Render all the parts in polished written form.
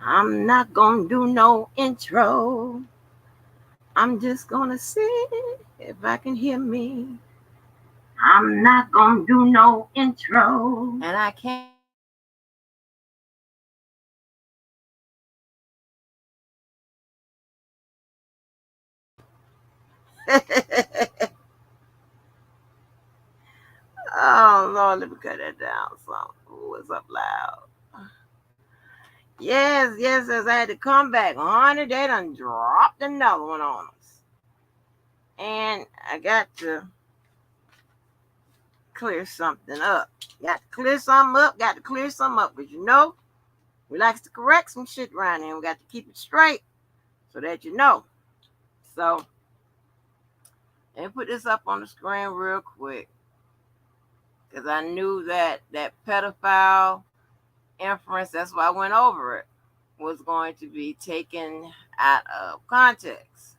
I'm not gonna do no intro. I'm just gonna sing if I can hear me. I'm not gonna do no intro. And I can't do no intro because oh Lord, let me cut that down some. Ooh, it's up loud. Yes, I had to come back. Honey, they done dropped another one on us. And I got to clear something up. Got to clear something up, got to clear something up. Because we like to correct some shit around here. We got to keep it straight so that you know. So, let me put this up on the screen real quick. Because I knew that pedophile inference, that's why I went over it, was going to be taken out of context.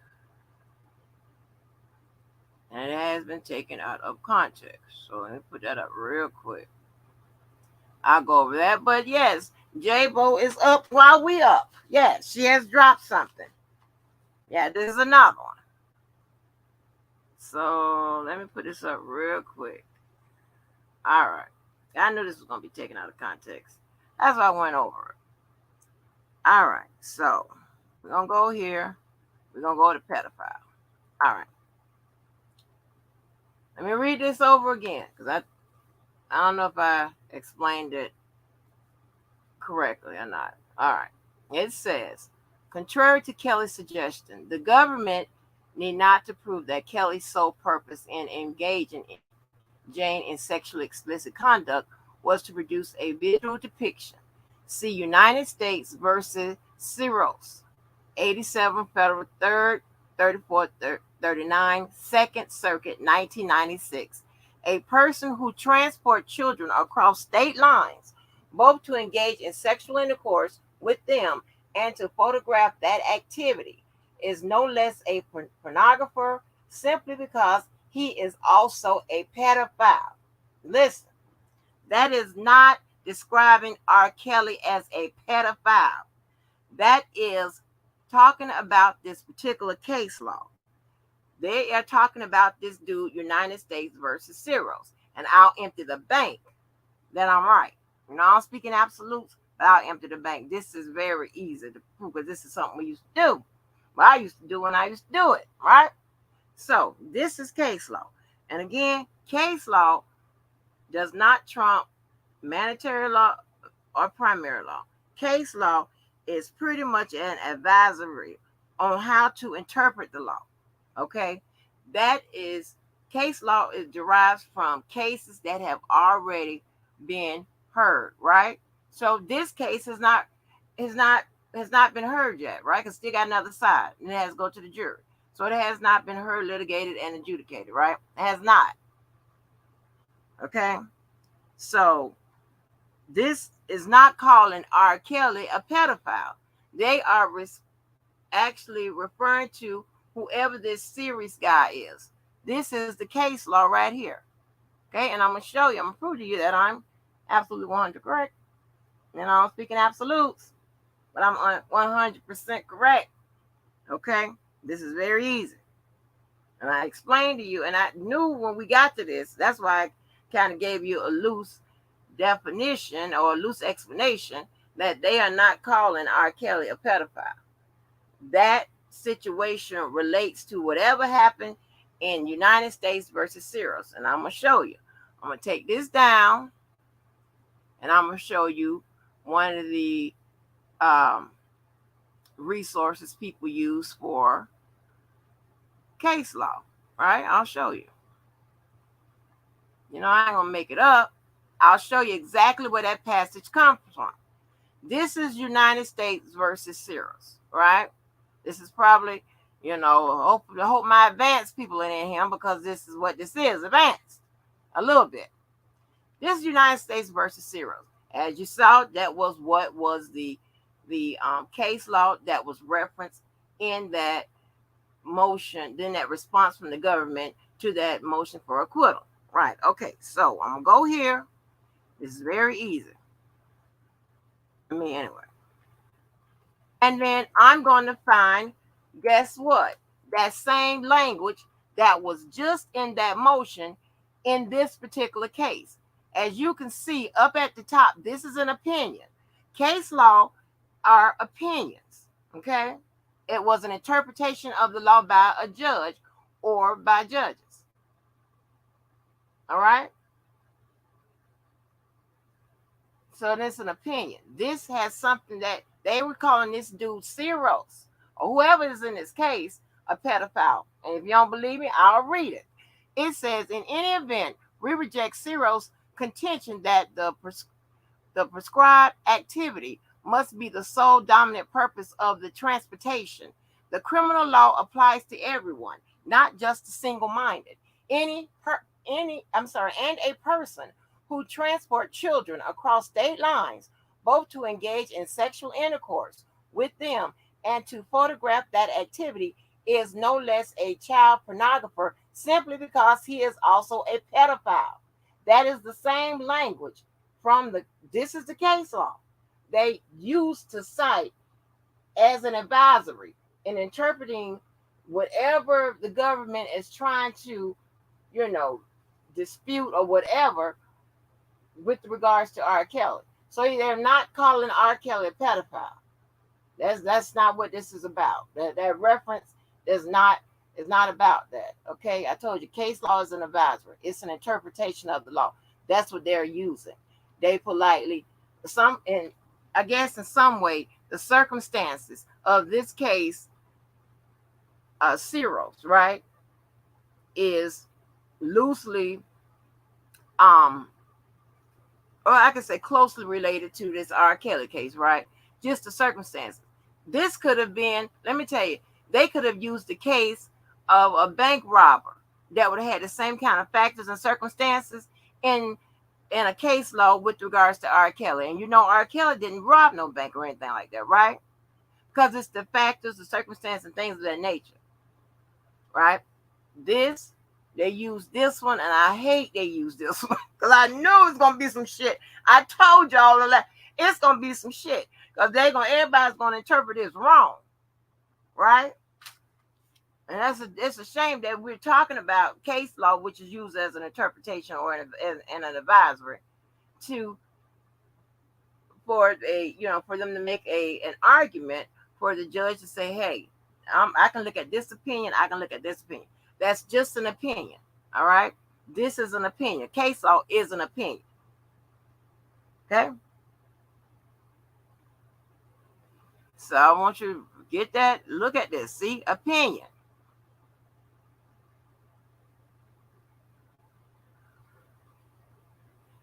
And it has been taken out of context. So let me put that up real quick. I'll go over that. But yes, J-Bo is up while we up. Yes, she has dropped something. Yeah, this is another one. So let me put this up real quick. All right. I knew this was going to be taken out of context. That's why I went over it. All right. So we're going to go here. We're going to go to pedophile. All right. Let me read this over again because I don't know if I explained it correctly or not. All right. It says, contrary to Kelly's suggestion, the government need not to prove that Kelly's sole purpose in engaging Jane in sexually explicit conduct was to produce a visual depiction. See United States versus Ciros, 87 Federal 3rd, 34, 39, 2nd Circuit, 1996. A person who transports children across state lines, both to engage in sexual intercourse with them and to photograph that activity, is no less a pornographer simply because he is also a pedophile. Listen, that is not describing R. Kelly as a pedophile. That is talking about this particular case law. They are talking about this dude, United States versus Ciros. And I'll empty the bank. Then I'm right. I'm speaking absolutes, but I'll empty the bank. This is very easy to prove because this is something we used to do. What I used to do when I used to do it, right? So this is case law. And again, case law does not trump mandatory law or primary law. Case law is pretty much an advisory on how to interpret the law. Okay? That is case law is derives from cases that have already been heard, right? So this case is not has not been heard yet, right? Because still got another side and it has to go to the jury. So it has not been heard, litigated, and adjudicated, right? It has not. Okay? So this is not calling R. Kelly a pedophile. They are actually referring to whoever this series guy is. This is the case law right here. Okay, and I'm going to show you, I'm going to prove to you that I'm absolutely 100 correct. And I'm speaking absolutes, but I'm 100% correct. Okay, this is very easy. And I explained to you, and I knew when we got to this, that's why I kind of gave you a loose definition or a loose explanation that they are not calling R. Kelly a pedophile. That situation relates to whatever happened in United States versus Ciros. And I'm going to show you. I'm going to take this down and I'm going to show you one of the resources people use for case law, right? I'll show you. I ain't going to make it up. I'll show you exactly where that passage comes from. This is United States versus Ciros, right? This is probably, hope my advanced people are in here because this is what this is, advanced, a little bit. This is United States versus Ciros. As you saw, that was what was the case law that was referenced in that motion, then that response from the government to that motion for acquittal. Right. Okay. So I'm going to go here. This is very easy. Anyway. And then I'm going to find, guess what? That same language that was just in that motion in this particular case. As you can see up at the top, this is an opinion. Case law are opinions, okay? It was an interpretation of the law by a judge or by judges. All right? So that's an opinion. This has something that they were calling this dude Ceros, or whoever is in this case, a pedophile. And if you don't believe me, I'll read it. It says, in any event, we reject Ceros' contention that the prescribed activity must be the sole dominant purpose of the transportation. The criminal law applies to everyone, not just the single-minded. And a person who transport children across state lines, both to engage in sexual intercourse with them and to photograph that activity, is no less a child pornographer simply because he is also a pedophile. That is the same language from this is the case law they use to cite as an advisory in interpreting whatever the government is trying to, you know, dispute or whatever with regards to R. Kelly. So they're not calling R. Kelly a pedophile. That's not what this is about. That reference is not about that. Okay, I told you, case law is an advisory. It's an interpretation of the law. That's what they're using. They politely, I guess in some way, the circumstances of this case, Cyril's, right, is loosely, or I could say closely related to this R. Kelly case, right? Just the circumstances. This could have been, let me tell you, they could have used the case of a bank robber that would have had the same kind of factors and circumstances in a case law with regards to R. Kelly. And you know, R. Kelly didn't rob no bank or anything like that, right? Because it's the factors, the circumstances, and things of that nature, right? They use this one, and I hate they use this one because I knew it's gonna be some shit. I told y'all that it's gonna be some shit because everybody's gonna interpret this wrong, right? And it's a shame that we're talking about case law, which is used as an interpretation or an advisory to for them to make an argument for the judge to say, hey, I can look at this opinion, I can look at this opinion. That's just an opinion. All right. This is an opinion. Case law is an opinion. Okay. So I want you to get that. Look at this. See, opinion.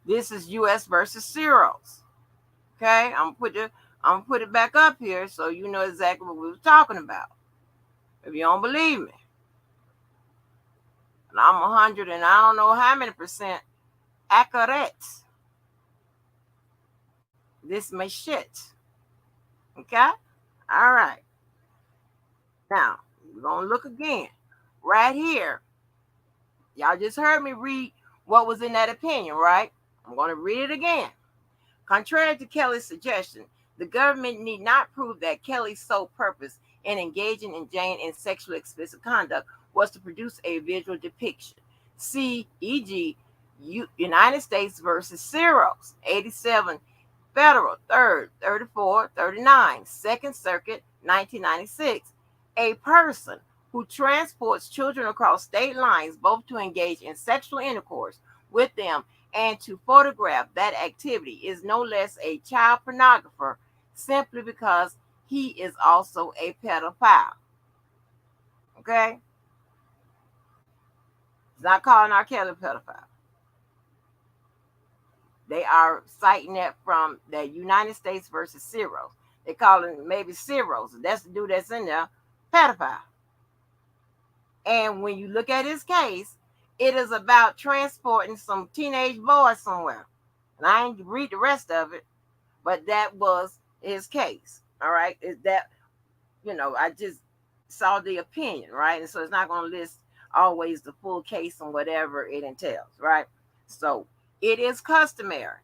This is U.S. versus Ceros. Okay. I'm gonna put it back up here so you know exactly what we were talking about. If you don't believe me. And I'm 100 and I don't know how many percent accurate. This may shit. Okay? All right. Now, we're going to look again. Right here. Y'all just heard me read what was in that opinion, right? I'm going to read it again. Contrary to Kelly's suggestion, the government need not prove that Kelly's sole purpose in engaging in Jane in sexually explicit conduct was to produce a visual depiction. See, e.g., United States versus Ceros, 87, Federal, 3rd, 34, 39, 2nd Circuit, 1996. A person who transports children across state lines, both to engage in sexual intercourse with them and to photograph that activity, is no less a child pornographer simply because he is also a pedophile. Okay? It's not calling R. Kelly a pedophile. They are citing that from the United States versus Ceros. They call it maybe Ceros. That's the dude that's in there, pedophile. And when you look at his case, it is about transporting some teenage boy somewhere. And I ain't read the rest of it, but that was his case. All right. Is that, I just saw the opinion, right? And so it's not going to list always the full case and whatever it entails, right? So it is customary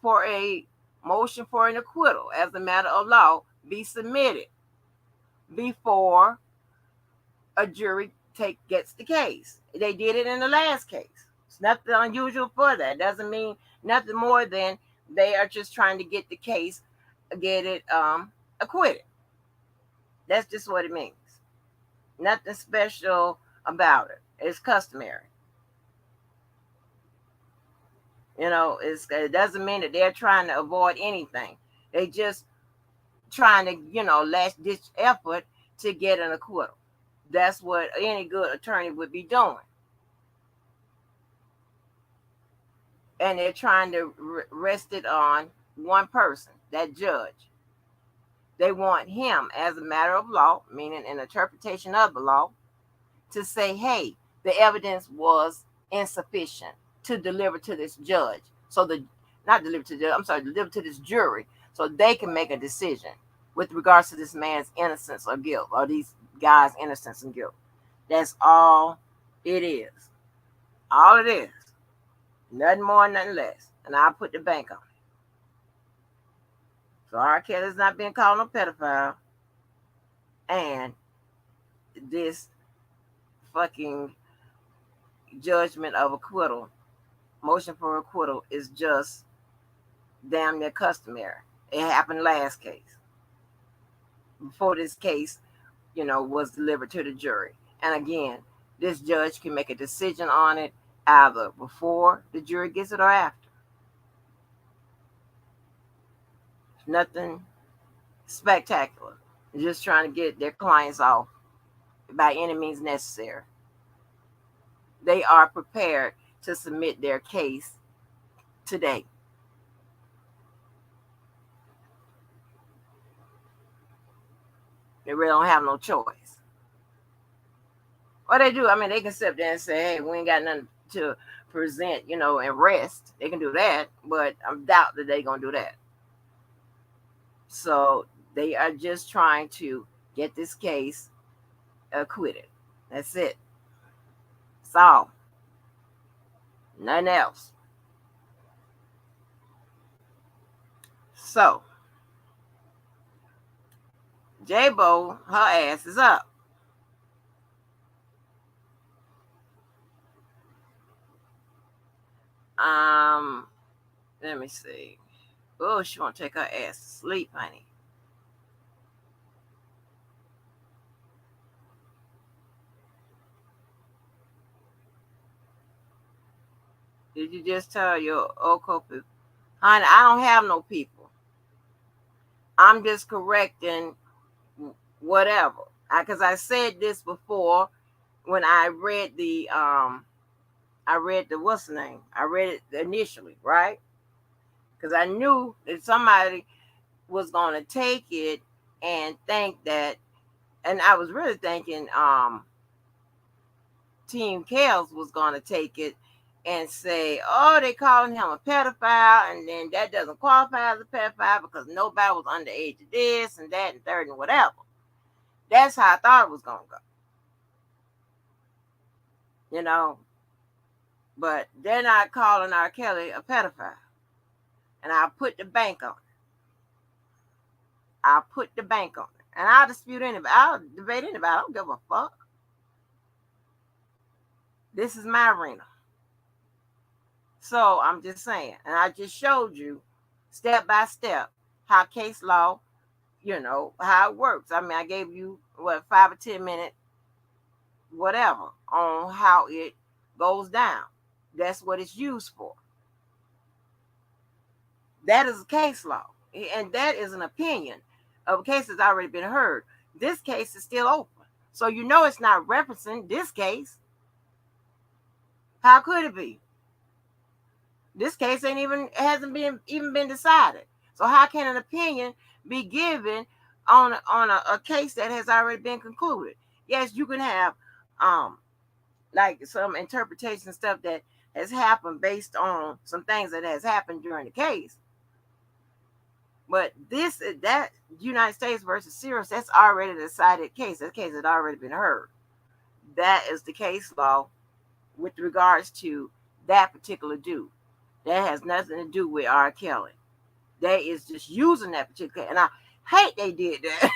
for a motion for an acquittal as a matter of law be submitted before a jury gets the case. They did it in the last case. It's nothing unusual for that. It doesn't mean nothing more than they are just trying to get the case, get it acquitted. That's just what it means. Nothing special about it. It's customary. It doesn't mean that they're trying to avoid anything. They just trying to, last ditch effort to get an acquittal. That's what any good attorney would be doing. And they're trying to rest it on one person, that judge. They want him, as a matter of law, meaning an interpretation of the law, to say, hey, the evidence was insufficient to deliver to this judge. Deliver to this jury so they can make a decision with regards to this man's innocence or guilt, or these guys' innocence and guilt. That's all it is. All it is. Nothing more, nothing less. And I'll put the bank on it. So R. Kelly's not being called no pedophile. And this fucking judgment of acquittal, motion for acquittal, is just damn near customary. It happened last case. Before this case, was delivered to the jury. And again, this judge can make a decision on it either before the jury gets it or after. Nothing spectacular. They're just trying to get their clients off by any means necessary. They are prepared to submit their case today. They really don't have no choice. What they do, they can sit there and say, hey, we ain't got nothing to present, and rest. They can do that, but I doubt that they're going to do that. So they are just trying to get this case acquitted. That's it. That's all. Nothing else. So, Debo, her ass is up. Let me see. Oh, she want to take her ass to sleep, honey. Did you just tell your old people? Honey, I don't have no people. I'm just correcting whatever. Because I said this before when I read the what's the name? I read it initially, right? Because I knew that somebody was going to take it and think that, and I was really thinking Team Kels was going to take it and say, oh, they calling him a pedophile, and then that doesn't qualify as a pedophile because nobody was under the age of this and that and third and whatever. That's how I thought it was going to go. But they're not calling R. Kelly a pedophile. And I'll put the bank on it. I'll put the bank on it. And I'll dispute anybody. I'll debate anybody. I don't give a fuck. This is my arena. So I'm just saying. And I just showed you step by step how case law, how it works. I gave you, 5 or 10 minute whatever on how it goes down. That's what it's used for. That is a case law. And that is an opinion of a case that's already been heard. This case is still open. So it's not referencing this case. How could it be? This case hasn't been decided. So how can an opinion be given on a case that has already been concluded? Yes, you can have like some interpretation stuff that has happened based on some things that has happened during the case. But that United States versus Sirius, that's already a decided case. That case had already been heard. That is the case law with regards to that particular dude. That has nothing to do with R. Kelly. That is just using that particular. And hate they did that.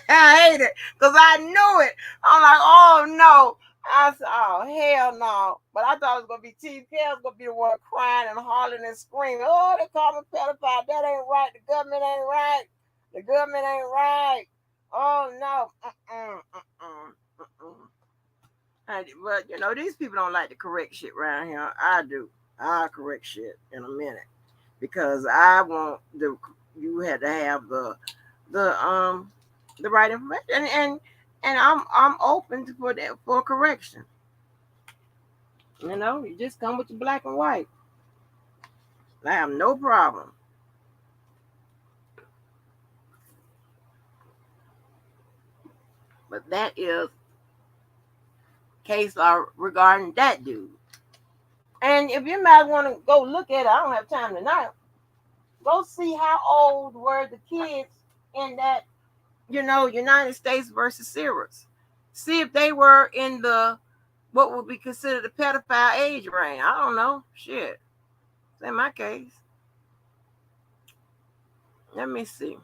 I hate it because I knew it. I'm like, oh no. I said, oh hell no. But I thought it was gonna be T. Kel's gonna be the one crying and hollering and screaming. Oh, they call me pedophile. That ain't right. The government ain't right. The government ain't right. Oh no. But you know, these people don't like to correct shit around here. I do. I'll correct shit in a minute because I want the you had to have the the right information and I'm open for that for correction. You know, you just come with the black and white. I have no problem. But that is case law regarding that dude. And if you might want to go look at it, I don't have time tonight. Go see how old were the kids in that, you know, United States versus Syria. See if they were in the what would be considered a pedophile age range. I don't know. Shit. It's in my case. Let me see.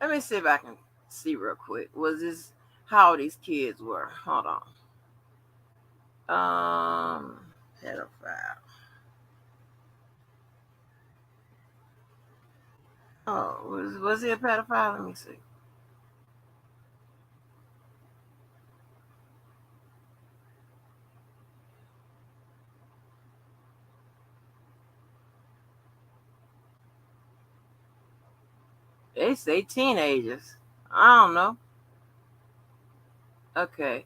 Let me see if I can see real quick. Was this how these kids were? Hold on. Pedophile. Oh, was he a pedophile? Let me see. They say teenagers. I don't know. Okay.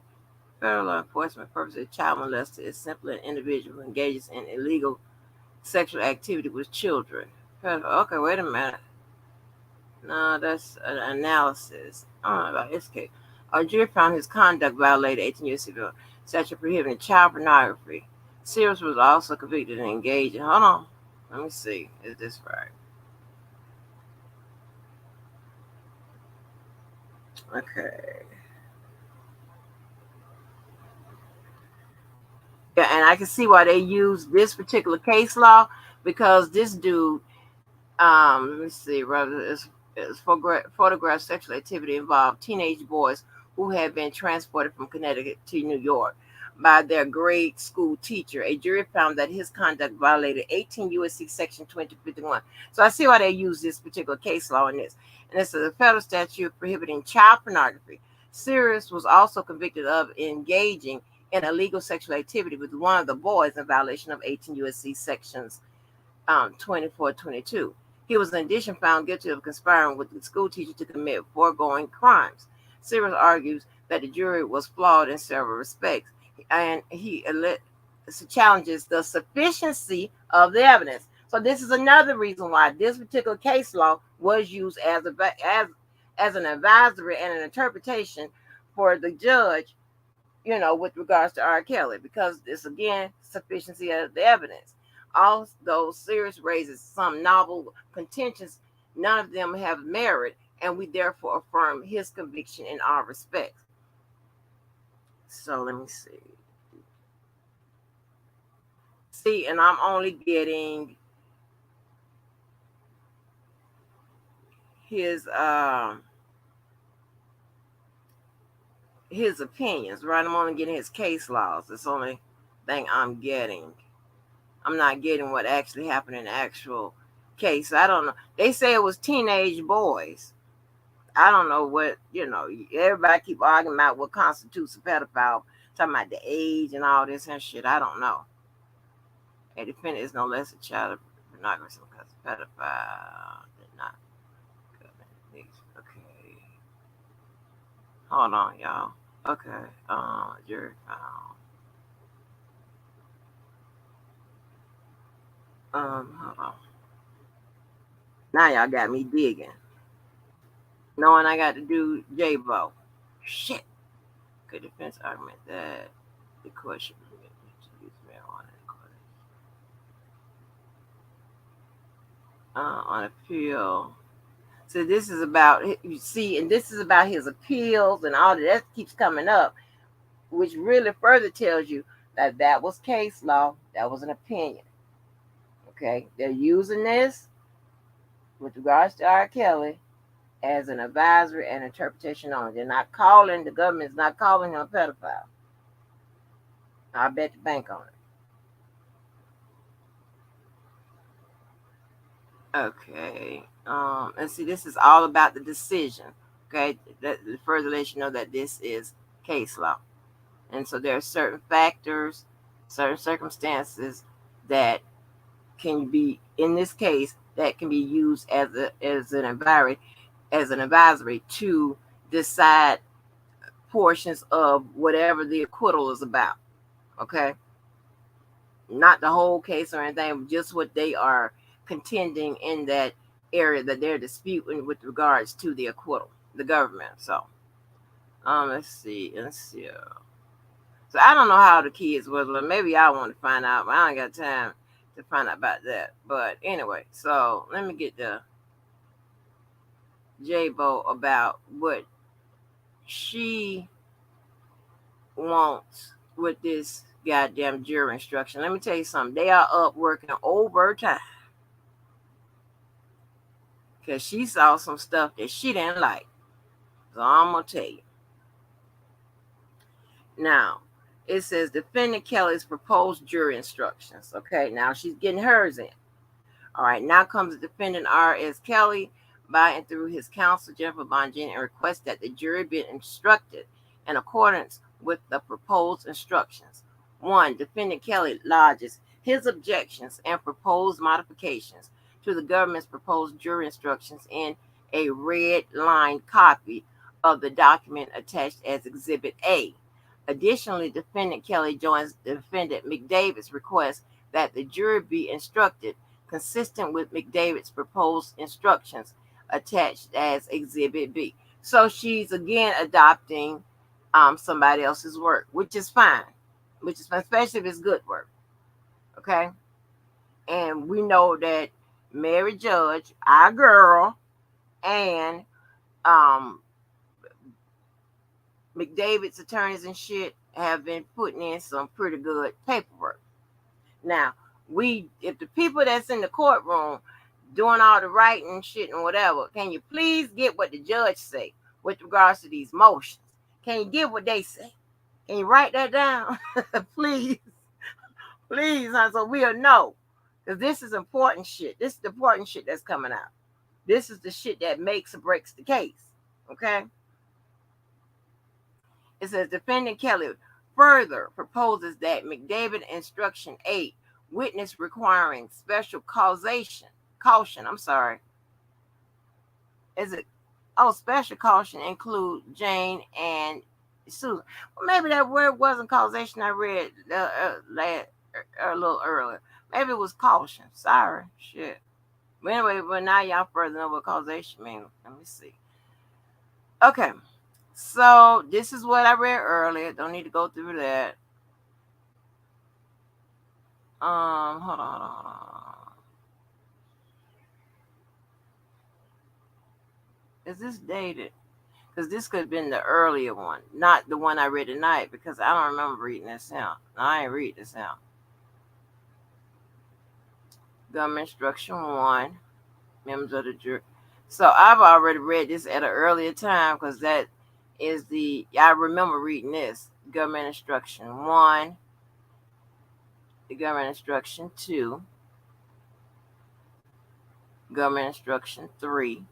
Federal law enforcement purposes, a child molester is simply an individual who engages in illegal sexual activity with children. Okay, wait a minute. No, that's an analysis. I don't know about his case. A jury found his conduct violated 18 U.S.C. statute prohibiting child pornography. Sears was also convicted and engaged in. Hold on. Let me see. Is this right? Okay. Yeah, and I can see why they use this particular case law because this dude, let me see, rather is photographed sexual activity involved teenage boys who had been transported from Connecticut to New York by their grade school teacher. A jury found that his conduct violated 18 U.S.C. Section 2051. So I see why they use this particular case law in this. And this is a federal statute prohibiting child pornography. Sirius was also convicted of engaging in illegal sexual activity with one of the boys in violation of 18 U.S.C. Sections 2422. He was in addition found guilty of conspiring with the school teacher to commit foregoing crimes. Sirius argues that the jury was flawed in several respects, and he challenges the sufficiency of the evidence. So this is another reason why this particular case law was used as an advisory and an interpretation for the judge, you know, with regards to R. Kelly, because it's again sufficiency of the evidence. Although Sirius raises some novel contentions, none of them have merit, and we therefore affirm his conviction in all respects. So let me see. See, and I'm only getting his his opinions, right? I'm only getting his case laws. That's the only thing I'm getting. I'm not getting what actually happened in the actual case. I don't know. They say it was teenage boys. I don't know what, you know, everybody keep arguing about what constitutes a pedophile, talking about the age and all this and shit. I don't know. A defendant is no less a child of pornography because a pedophile did not commit. Okay. Hold on, y'all. Okay. Jury found. Hold on. Now y'all got me digging. Knowing I got to do J-Bo. Shit. Good defense argument that the court should permit me to use marijuana in court. On appeal. So this is about, you see, and this is about his appeals and all that keeps coming up, which really further tells you that that was case law. That was an opinion. Okay. They're using this with regards to R. Kelly as an advisory and interpretation only. They're not calling, the government's not calling him a pedophile. I bet the bank on it. Okay. And see, this is all about the decision. Okay. That further lets you know that this is case law. And so there are certain factors, certain circumstances that can be, in this case, that can be used as an advisory to decide portions of whatever the acquittal is about. Okay, not the whole case or anything, just what they are contending in that area that they're disputing with regards to the acquittal, the government. So, let's see. So I don't know how the kids was, but maybe I want to find out. But I ain't got time to find out about that. But anyway, so let me get the J-Bo about what she wants with this goddamn jury instruction. Let me tell you something. They are up working overtime because she saw some stuff that she didn't like. So I'm gonna tell you. Now, it says defendant Kelly's proposed jury instructions. Okay, now she's getting hers in. All right, now comes the defendant R.S. Kelly by and through his counsel, Jennifer Bonjean, and requests that the jury be instructed in accordance with the proposed instructions. 1. Defendant Kelly lodges his objections and proposed modifications to the government's proposed jury instructions in a red-lined copy of the document attached as Exhibit A. Additionally, defendant Kelly joins defendant McDavid's request that the jury be instructed consistent with McDavid's proposed instructions attached as Exhibit B. So she's again adopting somebody else's work, which is fine, especially if it's good work. Okay, and we know that Mary Judge, our girl, and McDavid's attorneys and shit have been putting in some pretty good paperwork. Now, if the people that's in the courtroom doing all the writing shit and whatever, can you please get what the judge say with regards to these motions? Can you get what they say? Can you write that down? Please, please, huh? So we'll know. Because this is important shit. This is the important shit that's coming out. This is the shit that makes or breaks the case. Okay? It says defendant Kelly further proposes that McDavid instruction 8, witness requiring special caution. Is it? Oh, special caution include Jane and Susan. Well, maybe that word wasn't causation. I read a little earlier. Maybe it was caution. Sorry, shit. But anyway, but now y'all further know what causation means. Let me see. Okay, so this is what I read earlier. Don't need to go through that. Hold on. Is this dated? Because this could have been the earlier one, not the one I read tonight, because I don't remember reading this out. I ain't read this out. Government instruction 1, members of the jury. So I've already read this at an earlier time because that is I remember reading this. Government instruction 1, the government instruction 2, government instruction 3,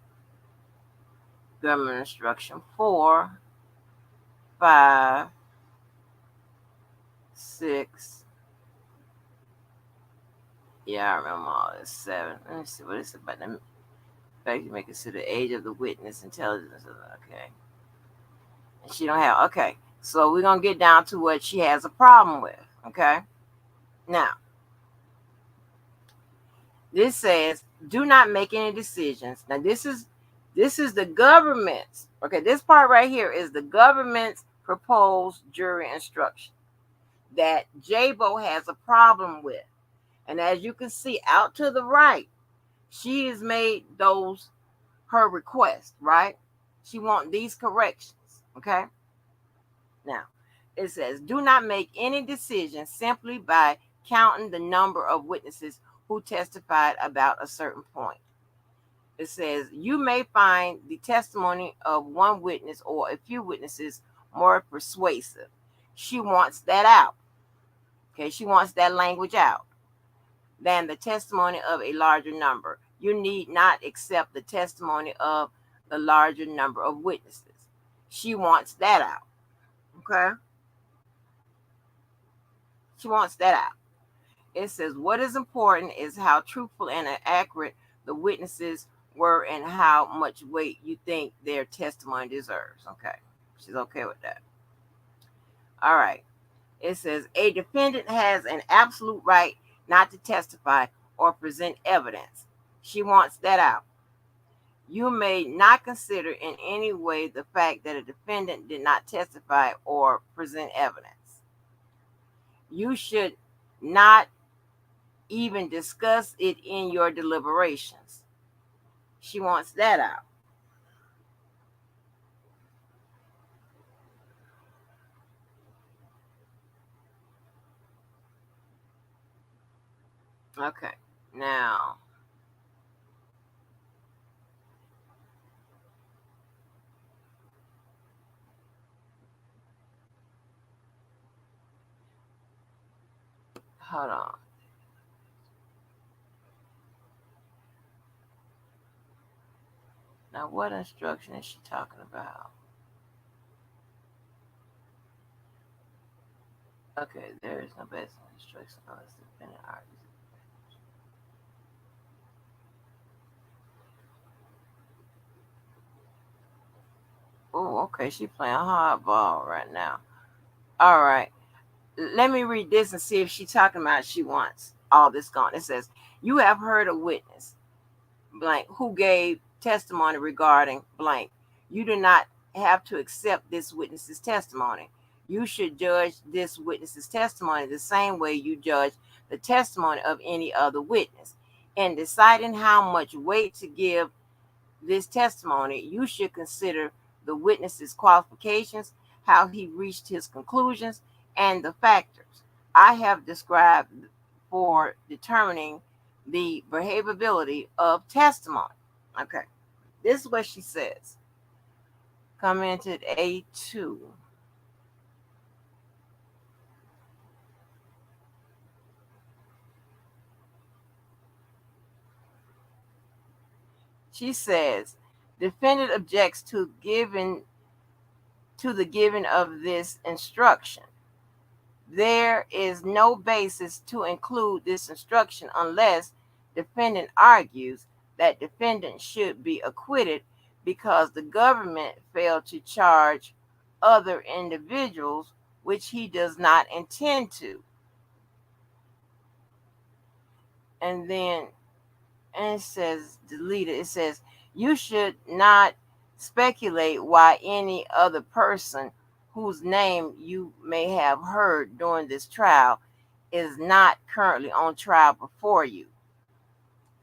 government instruction 4, 5, 6. Yeah, I remember all this. 7. Let me see what it's about. The fact you may consider the age of the witness, intelligence. Okay. And she don't have. Okay. So we're gonna get down to what she has a problem with. Okay. Now, this says, do not make any decisions. Now, this is the government's. Okay, this part right here is the government's proposed jury instruction that J-Bo has a problem with. And as you can see out to the right, she has made those her request, right? She wants these corrections, okay? Now, it says, do not make any decisions simply by counting the number of witnesses who testified about a certain point. It says, you may find the testimony of one witness or a few witnesses more persuasive. She wants that out. Okay, she wants that language out than the testimony of a larger number. You need not accept the testimony of the larger number of witnesses. She wants that out. Okay? She wants that out. It says, what is important is how truthful and accurate the witnesses were and how much weight you think their testimony deserves. Okay. She's okay with that. All right. It says, a defendant has an absolute right not to testify or present evidence. She wants that out. You may not consider in any way the fact that a defendant did not testify or present evidence. You should not even discuss it in your deliberations. She wants that out. Okay. Now, hold on. Now, what instruction is she talking about? Okay, there is no basic instruction unless the defendant argues. Oh, okay, she playing hardball right now. All right, let me read this and see if she's talking about she wants all this gone. It says, you have heard a witness, blank, who gave testimony regarding blank. You do not have to accept this witness's testimony. You should judge this witness's testimony the same way you judge the testimony of any other witness. In deciding how much weight to give this testimony, you should consider the witness's qualifications, how he reached his conclusions, and the factors I have described for determining the behaviorability of testimony. Okay, this is what she says. Commented A2. She says, defendant objects to the giving of this instruction. There is no basis to include this instruction unless defendant argues that defendant should be acquitted because the government failed to charge other individuals, which he does not intend to. And then and it says delete it. It says you should not speculate why any other person whose name you may have heard during this trial is not currently on trial before you.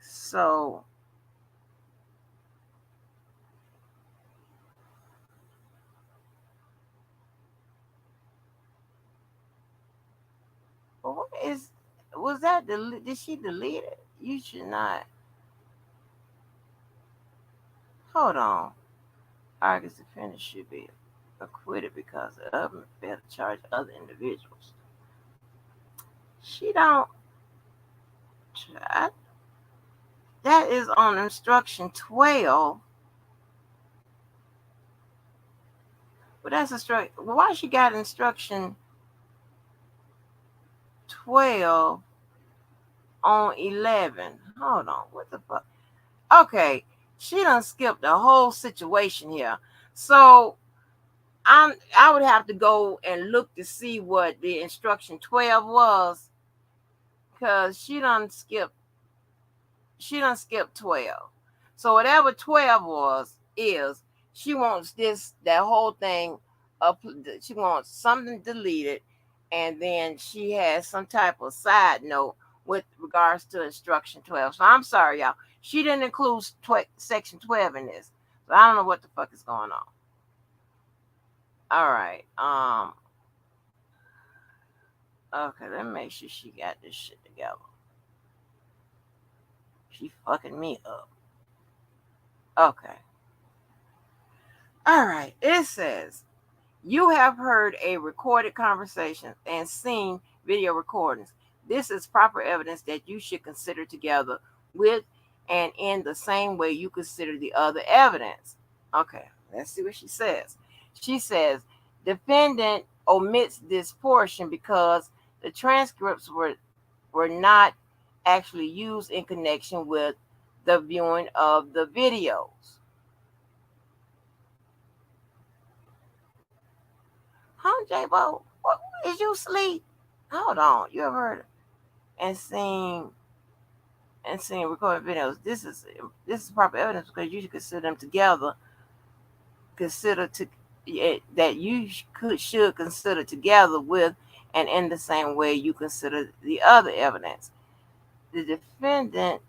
So, what is was that did she delete it? You should not. Hold on. Argues defendant should be acquitted because the government failed to charge other individuals. She don't. That is on instruction 12. But that's instruction. Why she got instruction 12 on 11? Hold on. What the fuck? Okay. She done skipped the whole situation here. So I would have to go and look to see what the instruction 12 was. Because she done skipped 12. So whatever 12 is she wants that whole thing up. She wants something deleted, and then she has some type of side note with regards to instruction 12. So I'm sorry, y'all. She didn't include section 12 in this. So I don't know what the fuck is going on. All right. Okay, let me make sure she got this shit together. She fucking me up. Okay. All right. It says you have heard a recorded conversation and seen video recordings. This is proper evidence that you should consider together with and in the same way you consider the other evidence. Okay, let's see what she says. She says, defendant omits this portion because the transcripts were not actually used in connection with the viewing of the videos. Huh, J-Bo? What, is you sleep? Hold on. You ever heard and seen recorded videos? This is proper evidence because you should consider them together. Consider to that you should consider together with and in the same way you consider the other evidence. The defendant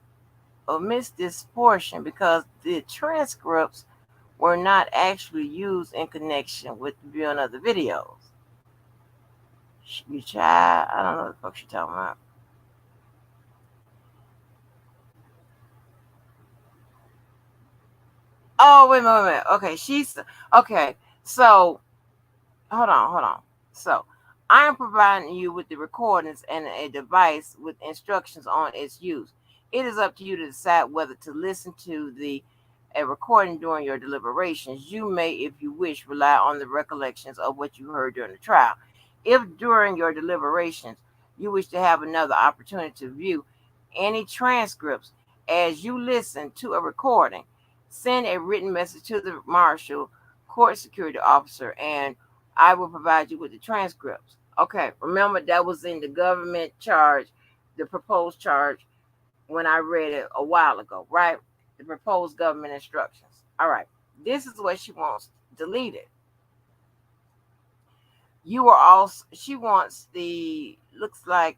omits this portion because the transcripts were not actually used in connection with the viewing of the videos. You child, I don't know what the fuck she talking about. Oh, wait a minute, wait a minute. Okay, she's okay. So hold on. So I am providing you with the recordings and a device with instructions on its use. It is up to you to decide whether to listen to the a recording during your deliberations. You may, if you wish, rely on the recollections of what you heard during the trial. If during your deliberations you wish to have another opportunity to view any transcripts as you listen to a recording, send a written message to the marshal, court security officer, and I will provide you with the transcripts. Okay, remember that was in the government charge, the proposed charge when I read it a while ago, right? The proposed government instructions. All right, this is what she wants deleted. You are also, she wants the, looks like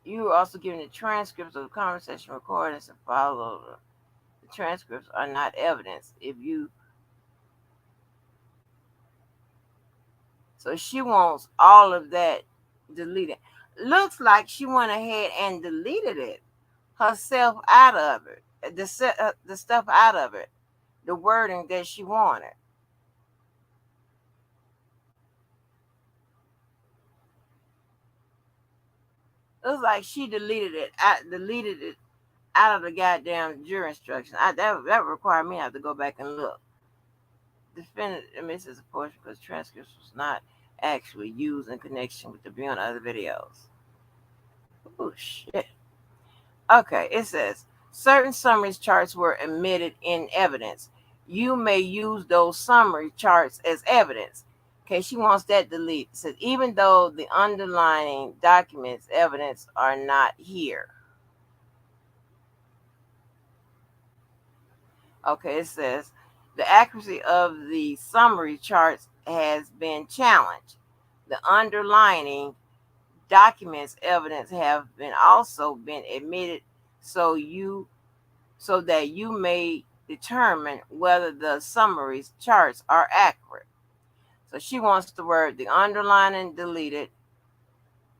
you are also given the transcripts of the conversation recordings and follow. The transcripts are not evidence. If you, so she wants all of that deleted. Looks like she went ahead and deleted it herself out of it. The stuff out of it, the wording that she wanted. It was like she deleted it out of the goddamn jury instruction. That required me to have to go back and look. Defendant misses a portion because transcripts was not actually used in connection with the viewing of other videos. Oh shit. Okay, it says certain summary charts were omitted in evidence. You may use those summary charts as evidence. Okay, she wants that deleted. It says even though the underlying documents evidence are not here. Okay, it says the accuracy of the summary charts has been challenged. The underlining documents evidence have been also been admitted so you so that you may determine whether the summaries charts are accurate. So she wants the word the underlining deleted,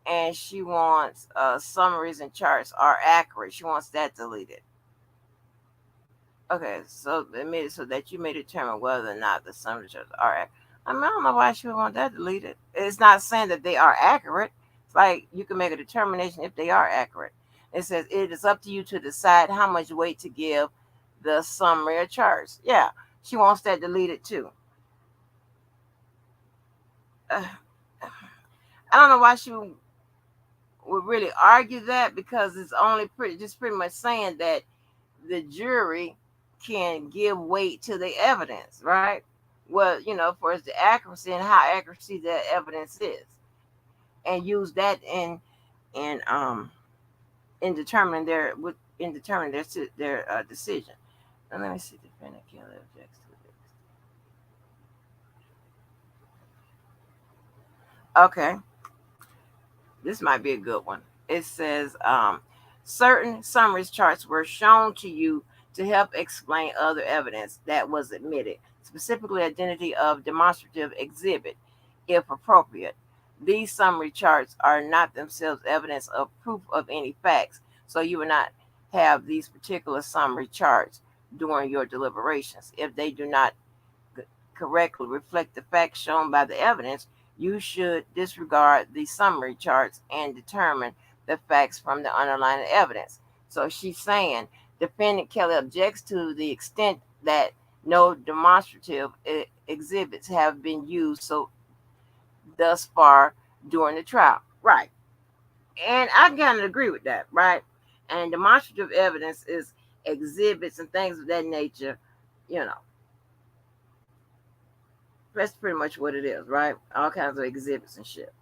and she wants summaries and charts are accurate. She wants that deleted. Okay, so admitted so that you may determine whether or not the summary charts are accurate. I mean, I don't know why she would want that deleted. It's not saying that they are accurate. It's like you can make a determination if they are accurate. It says it is up to you to decide how much weight to give the summary or charts. Yeah, she wants that deleted too. Uh, I don't know why she would really argue that because it's only pretty much saying that the jury can give weight to the evidence, right? Well, for the accuracy and how accuracy that evidence is, and use that in determining their decision. Now let me see. Defendant can objects to this. Okay, this might be a good one. It says certain summaries charts were shown to you to help explain other evidence that was admitted, specifically identity of demonstrative exhibit, if appropriate. These summary charts are not themselves evidence of proof of any facts, so you are not have these particular summary charts during your deliberations. If they do not correctly reflect the facts shown by the evidence, you should disregard the summary charts and determine the facts from the underlying evidence. So she's saying defendant Kelly objects to the extent that no demonstrative exhibits have been used so thus far during the trial. Right. And I kind of agree with that, right? And demonstrative evidence is exhibits and things of that nature, you know. That's pretty much what it is, right? All kinds of exhibits and shit.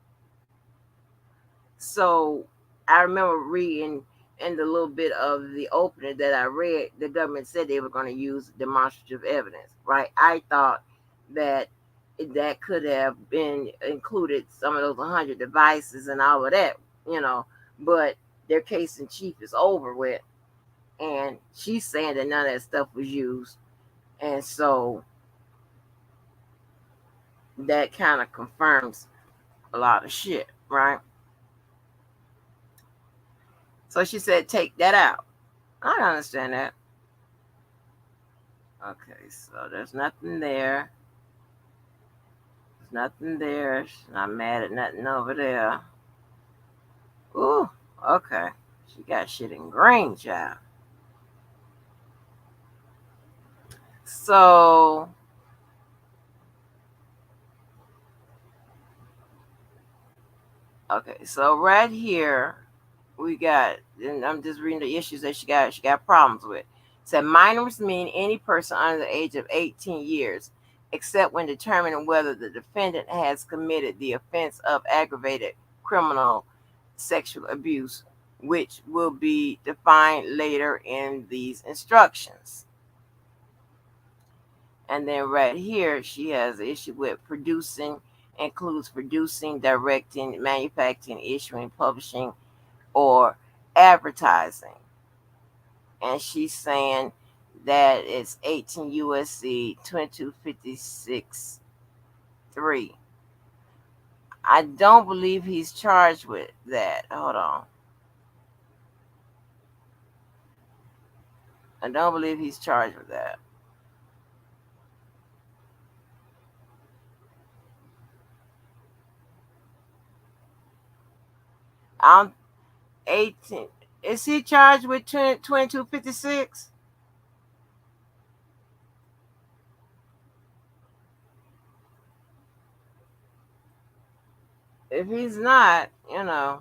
So I remember reading in the little bit of the opening that I read, the government said they were going to use demonstrative evidence, right? I thought that that could have been included some of those 100 devices and all of that, you know, but their case in chief is over with. And she's saying that none of that stuff was used. And so that kind of confirms a lot of shit, right? So she said, take that out. I understand that. Okay, so there's nothing there. There's nothing there. She's not mad at nothing over there. Ooh, okay. She got shit in green, child. So, okay, so right here, we got, and I'm just reading the issues that she got problems with. It said minors mean any person under the age of 18 years, except when determining whether the defendant has committed the offense of aggravated criminal sexual abuse, which will be defined later in these instructions. And then right here, she has an issue with producing, includes producing, directing, manufacturing, issuing, publishing, or advertising. And she's saying that it's 18 USC 2256 3. I don't believe he's charged with that. Hold on. I don't believe he's charged with that. I'm 18. Is he charged with 2256? If he's not, I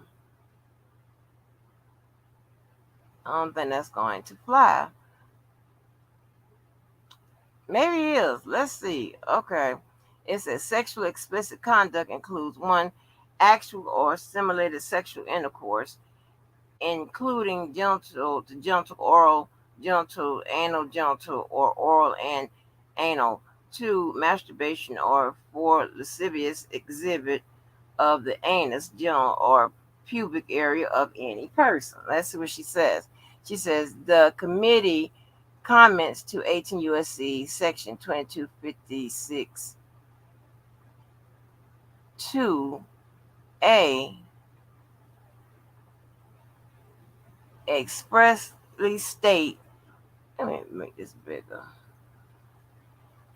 don't think that's going to fly. Maybe he is. Let's see. Okay. It says sexual explicit conduct includes one, actual or simulated sexual intercourse, including genital to genital, oral, genital, anal, genital, or oral and anal. Two, masturbation or for lascivious exhibit of the anus, genital, or pubic area of any person. Let's see what she says. She says the committee comments to 18 USC section 2256 2A expressly state, let me make this bigger,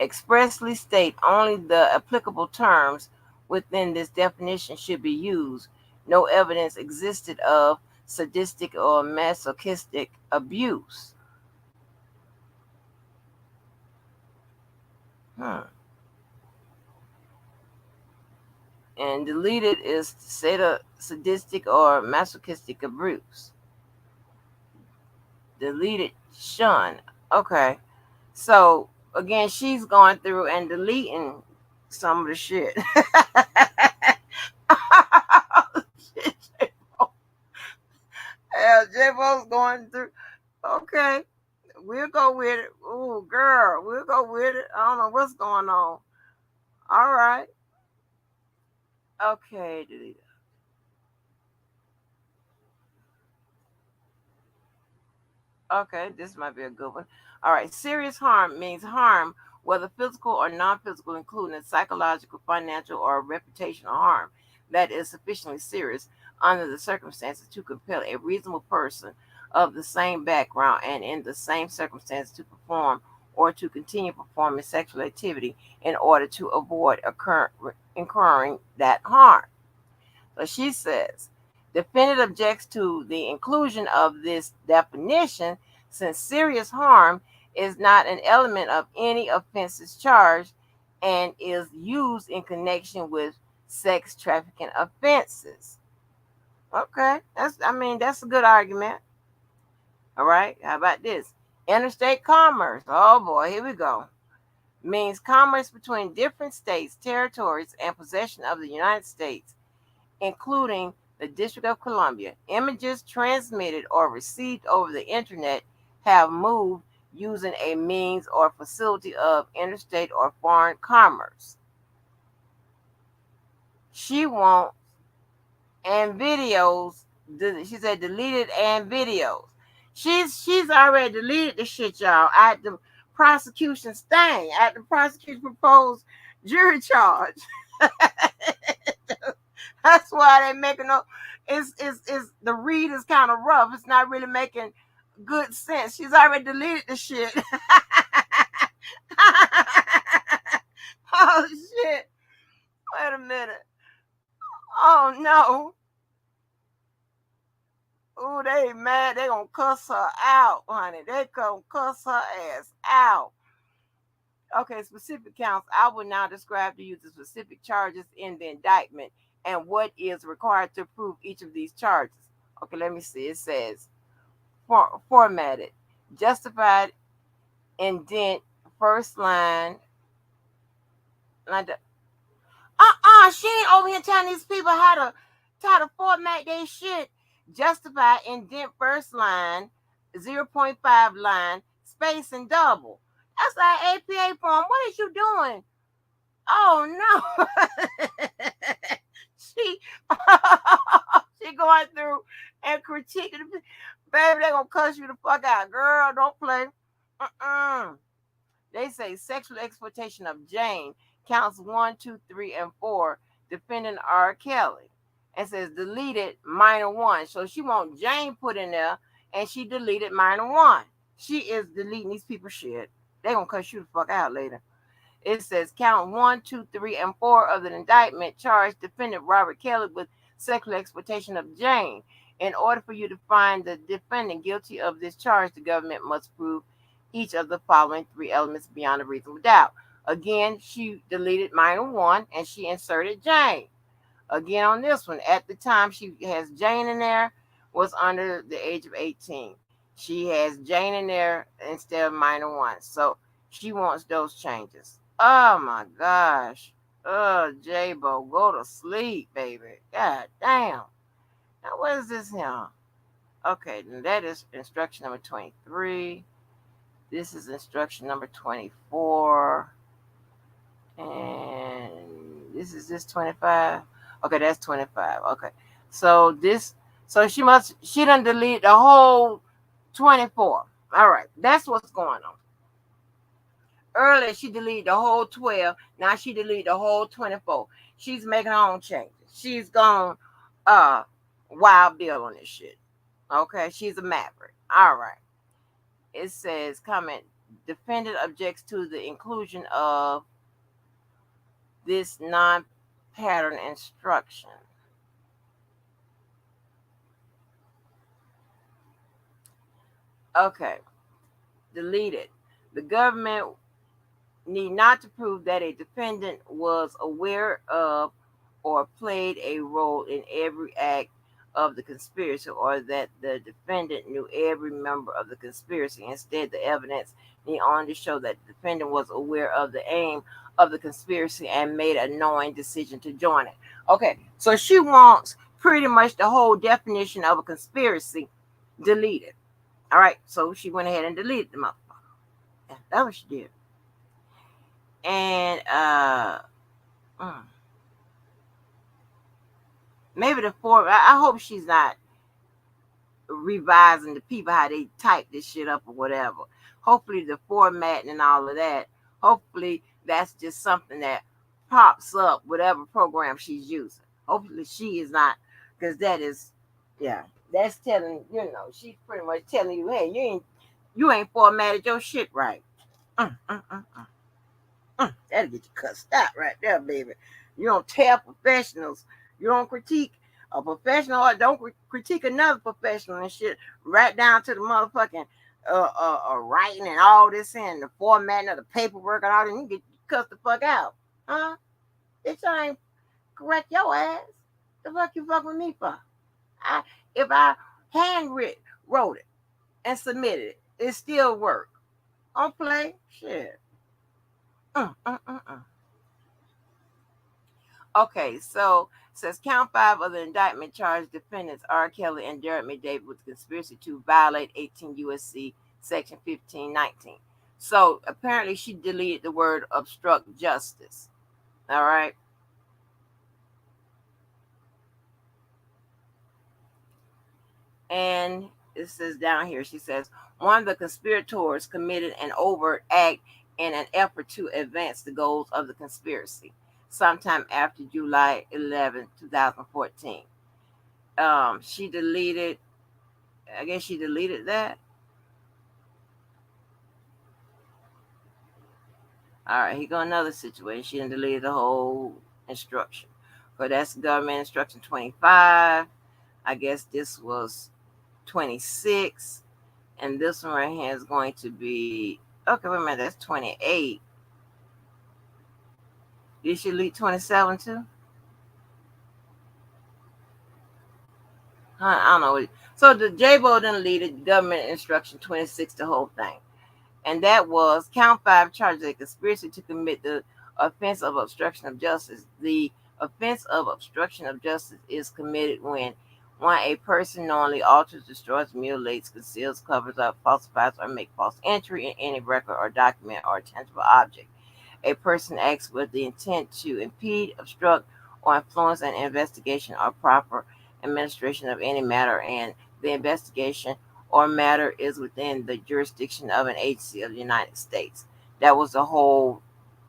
expressly state only the applicable terms within this definition should be used. No evidence existed of sadistic or masochistic abuse. And deleted is sadistic or masochistic abuse. Deleted shun. Okay. So again, she's going through and deleting some of the shit. Yeah, J-Bo's going through. Okay. We'll go with it. Ooh, girl, we'll go with it. I don't know what's going on. All right. Okay, delete. Okay, this might be a good one. All right, serious harm means harm, whether physical or non physical, including psychological, financial, or reputational harm, that is sufficiently serious under the circumstances to compel a reasonable person of the same background and in the same circumstances to perform or to continue performing sexual activity in order to avoid incurring that harm. So she says, defendant objects to the inclusion of this definition since serious harm is not an element of any offenses charged and is used in connection with sex trafficking offenses. Okay, that's a good argument. All right, how about this? Interstate commerce. Oh boy, here we go. Means commerce between different states, territories, and possession of the United States, including the District of Columbia. Images transmitted or received over the internet have moved using a means or facility of interstate or foreign commerce. She wants and videos. She said deleted and videos. She's already deleted the shit, y'all, at the prosecution's thing, at the prosecution proposed jury charge. That's why they making no. It's the read is kind of rough. It's not really making good sense. She's already deleted the shit. Oh shit! Wait a minute. Oh no. Ooh, they mad. They gonna cuss her out, honey. They gonna cuss her ass out. Okay, specific counts. I will now describe to you the specific charges in the indictment and what is required to prove each of these charges. Okay, let me see. It says formatted, justified indent, first line. She ain't over here telling these people how to format their shit. Justify indent first line, 0.5 line, space and double. That's like APA form. What is you doing? Oh no. she she going through and critiquing. Baby, they gonna cuss you the fuck out. Girl, don't play. They say sexual exploitation of Jane, counts 1, 2, 3, and 4, defendant R. Kelly. And says deleted minor 1. So she want Jane put in there and she deleted minor 1. She is deleting these people's shit. They gonna cuss you the fuck out later. It says count 1, 2, 3, and 4 of the indictment charged defendant Robert Kelly with sexual exploitation of Jane. In order for you to find the defendant guilty of this charge, the government must prove each of the following 3 elements beyond a reasonable doubt. Again, she deleted minor 1 and she inserted Jane. Again, on this one, at the time she has Jane in there, was under the age of 18. She has Jane in there instead of minor 1. So she wants those changes. Oh my gosh. Oh, J-Bo, go to sleep, baby. God damn. Now, what is this here? Okay, that is instruction number 23. This is instruction number 24. And this is this 25. Okay, that's 25. Okay. So she done delete the whole 24. All right. That's what's going on. Earlier, she deleted the whole 12. Now she deleted the whole 24. She's making her own changes. She's gone wild bill on this shit. Okay, she's a maverick. All right. It says, comment, defendant objects to the inclusion of this non-pattern instruction. Okay. Deleted. The government need not to prove that a defendant was aware of or played a role in every act of the conspiracy or that the defendant knew every member of the conspiracy. Instead, the evidence need only show that the defendant was aware of the aim of the conspiracy and made a knowing decision to join it. Okay, so she wants pretty much the whole definition of a conspiracy deleted. All right, so she went ahead and deleted the motherfucker. Yeah, that's what she did. And maybe the form. I hope she's not revising the people how they type this shit up or whatever. Hopefully the formatting and all of that. Hopefully that's just something that pops up whatever program she's using. Hopefully she is not, because that is, yeah, That's telling, she's pretty much telling you, hey, you ain't formatted your shit right. Mm, mm, mm, mm. That'll get you cussed out right there, baby. You don't tell professionals. You don't critique a professional or don't critique another professional and shit. Right down to the motherfucking writing and all this and the formatting of the paperwork and all that. You get cussed the fuck out, huh? Bitch, I ain't correct your ass. The fuck you fuck with me for? I if I wrote it and submitted it, it still work. On play, shit. Mm, mm, mm, mm. Okay, so says count five of the indictment charged defendants R. Kelly and Derek McDavid with conspiracy to violate 18 USC section 1519. So apparently she deleted the word obstruct justice. All right. And it says down here, she says, one of the conspirators committed an overt act in an effort to advance the goals of the conspiracy sometime after July 11, 2014. She deleted, I guess she deleted that. All right, here go another situation. She deleted the whole instruction. But that's government instruction 25. I guess this was 26. And this one right here is going to be, okay, wait a minute, that's 28. Did she delete 27 too? I don't know. So the Debo then deleted government instruction 26, the whole thing. And that was count five charges a conspiracy to commit the offense of obstruction of justice. The offense of obstruction of justice is committed when one, a person knowingly alters, destroys, mutilates, conceals, covers up, falsifies, or makes false entry in any record or document or tangible object. A person acts with the intent to impede, obstruct, or influence an investigation or proper administration of any matter, and the investigation or matter is within the jurisdiction of an agency of the United States. That was the whole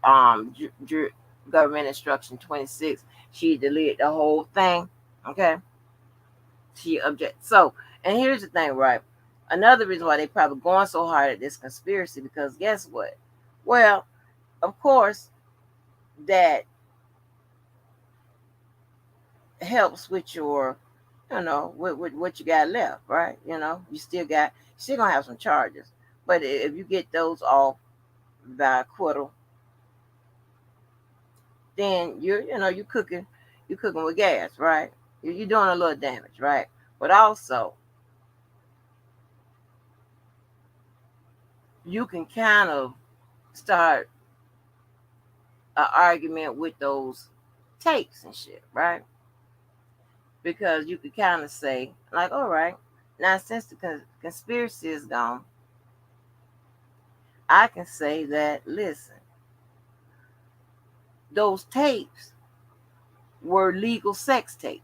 government instruction 26. She deleted the whole thing. Okay. She object. So, and here's the thing, right? Another reason why they probably going so hard at this conspiracy, because guess what? Well, of course, that helps with your, with what you got left, right? You still gonna have some charges, but if you get those off by acquittal, then you cooking with gas, right? You're doing a little damage, right? But also, you can kind of start an argument with those tapes and shit, right? Because you could kind of say, like, all right, now since the conspiracy is gone, I can say that, listen, those tapes were legal sex tapes.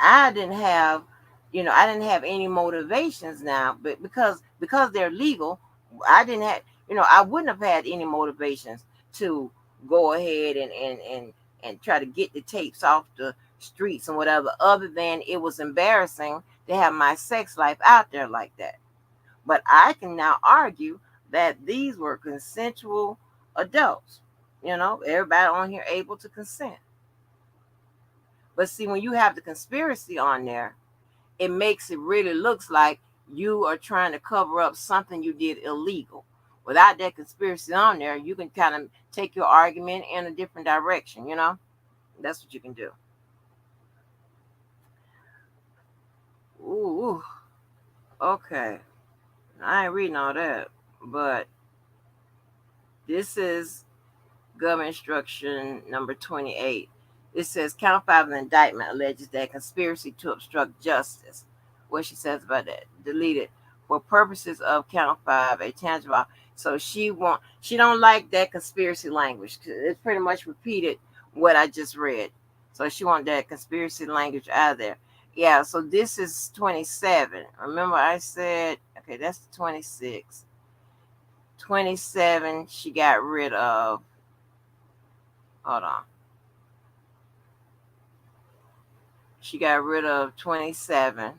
I didn't have, I didn't have any motivations now, but because they're legal, I didn't have, I wouldn't have had any motivations to go ahead and try to get the tapes off the streets and whatever, other than it was embarrassing to have my sex life out there like that. But I can now argue that these were consensual adults. Everybody on here able to consent. But see, when you have the conspiracy on there, it makes it really looks like you are trying to cover up something you did illegal. Without that conspiracy on there, you can kind of take your argument in a different direction. That's what you can do. Ooh, okay. I ain't reading all that, but this is government instruction number 28. It says count five of the indictment alleges that conspiracy to obstruct justice. What she says about that, deleted for purposes of count five, a tangible. So she don't like that conspiracy language. It's pretty much repeated what I just read. So she want that conspiracy language out of there. Yeah, so this is 27. Remember I said, okay, that's 26. 27 she got rid of. Hold on. She got rid of 27,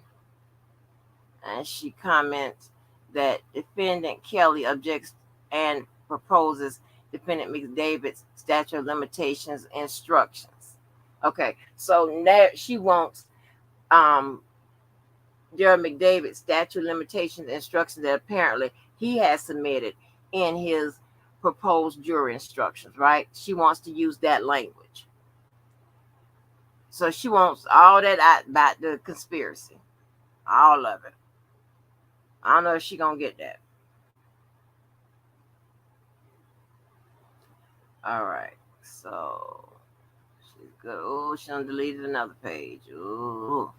and she comments that defendant Kelly objects and proposes defendant McDavid's statute of limitations instructions. Okay, so now she wants um Jared McDavid's statute of limitations instructions that apparently he has submitted in his proposed jury instructions, right? She wants to use that language. So she wants all that out about the conspiracy, all of it. I don't know if she's going to get that. All right. So she's good. Oh, she done deleted another page. Ooh.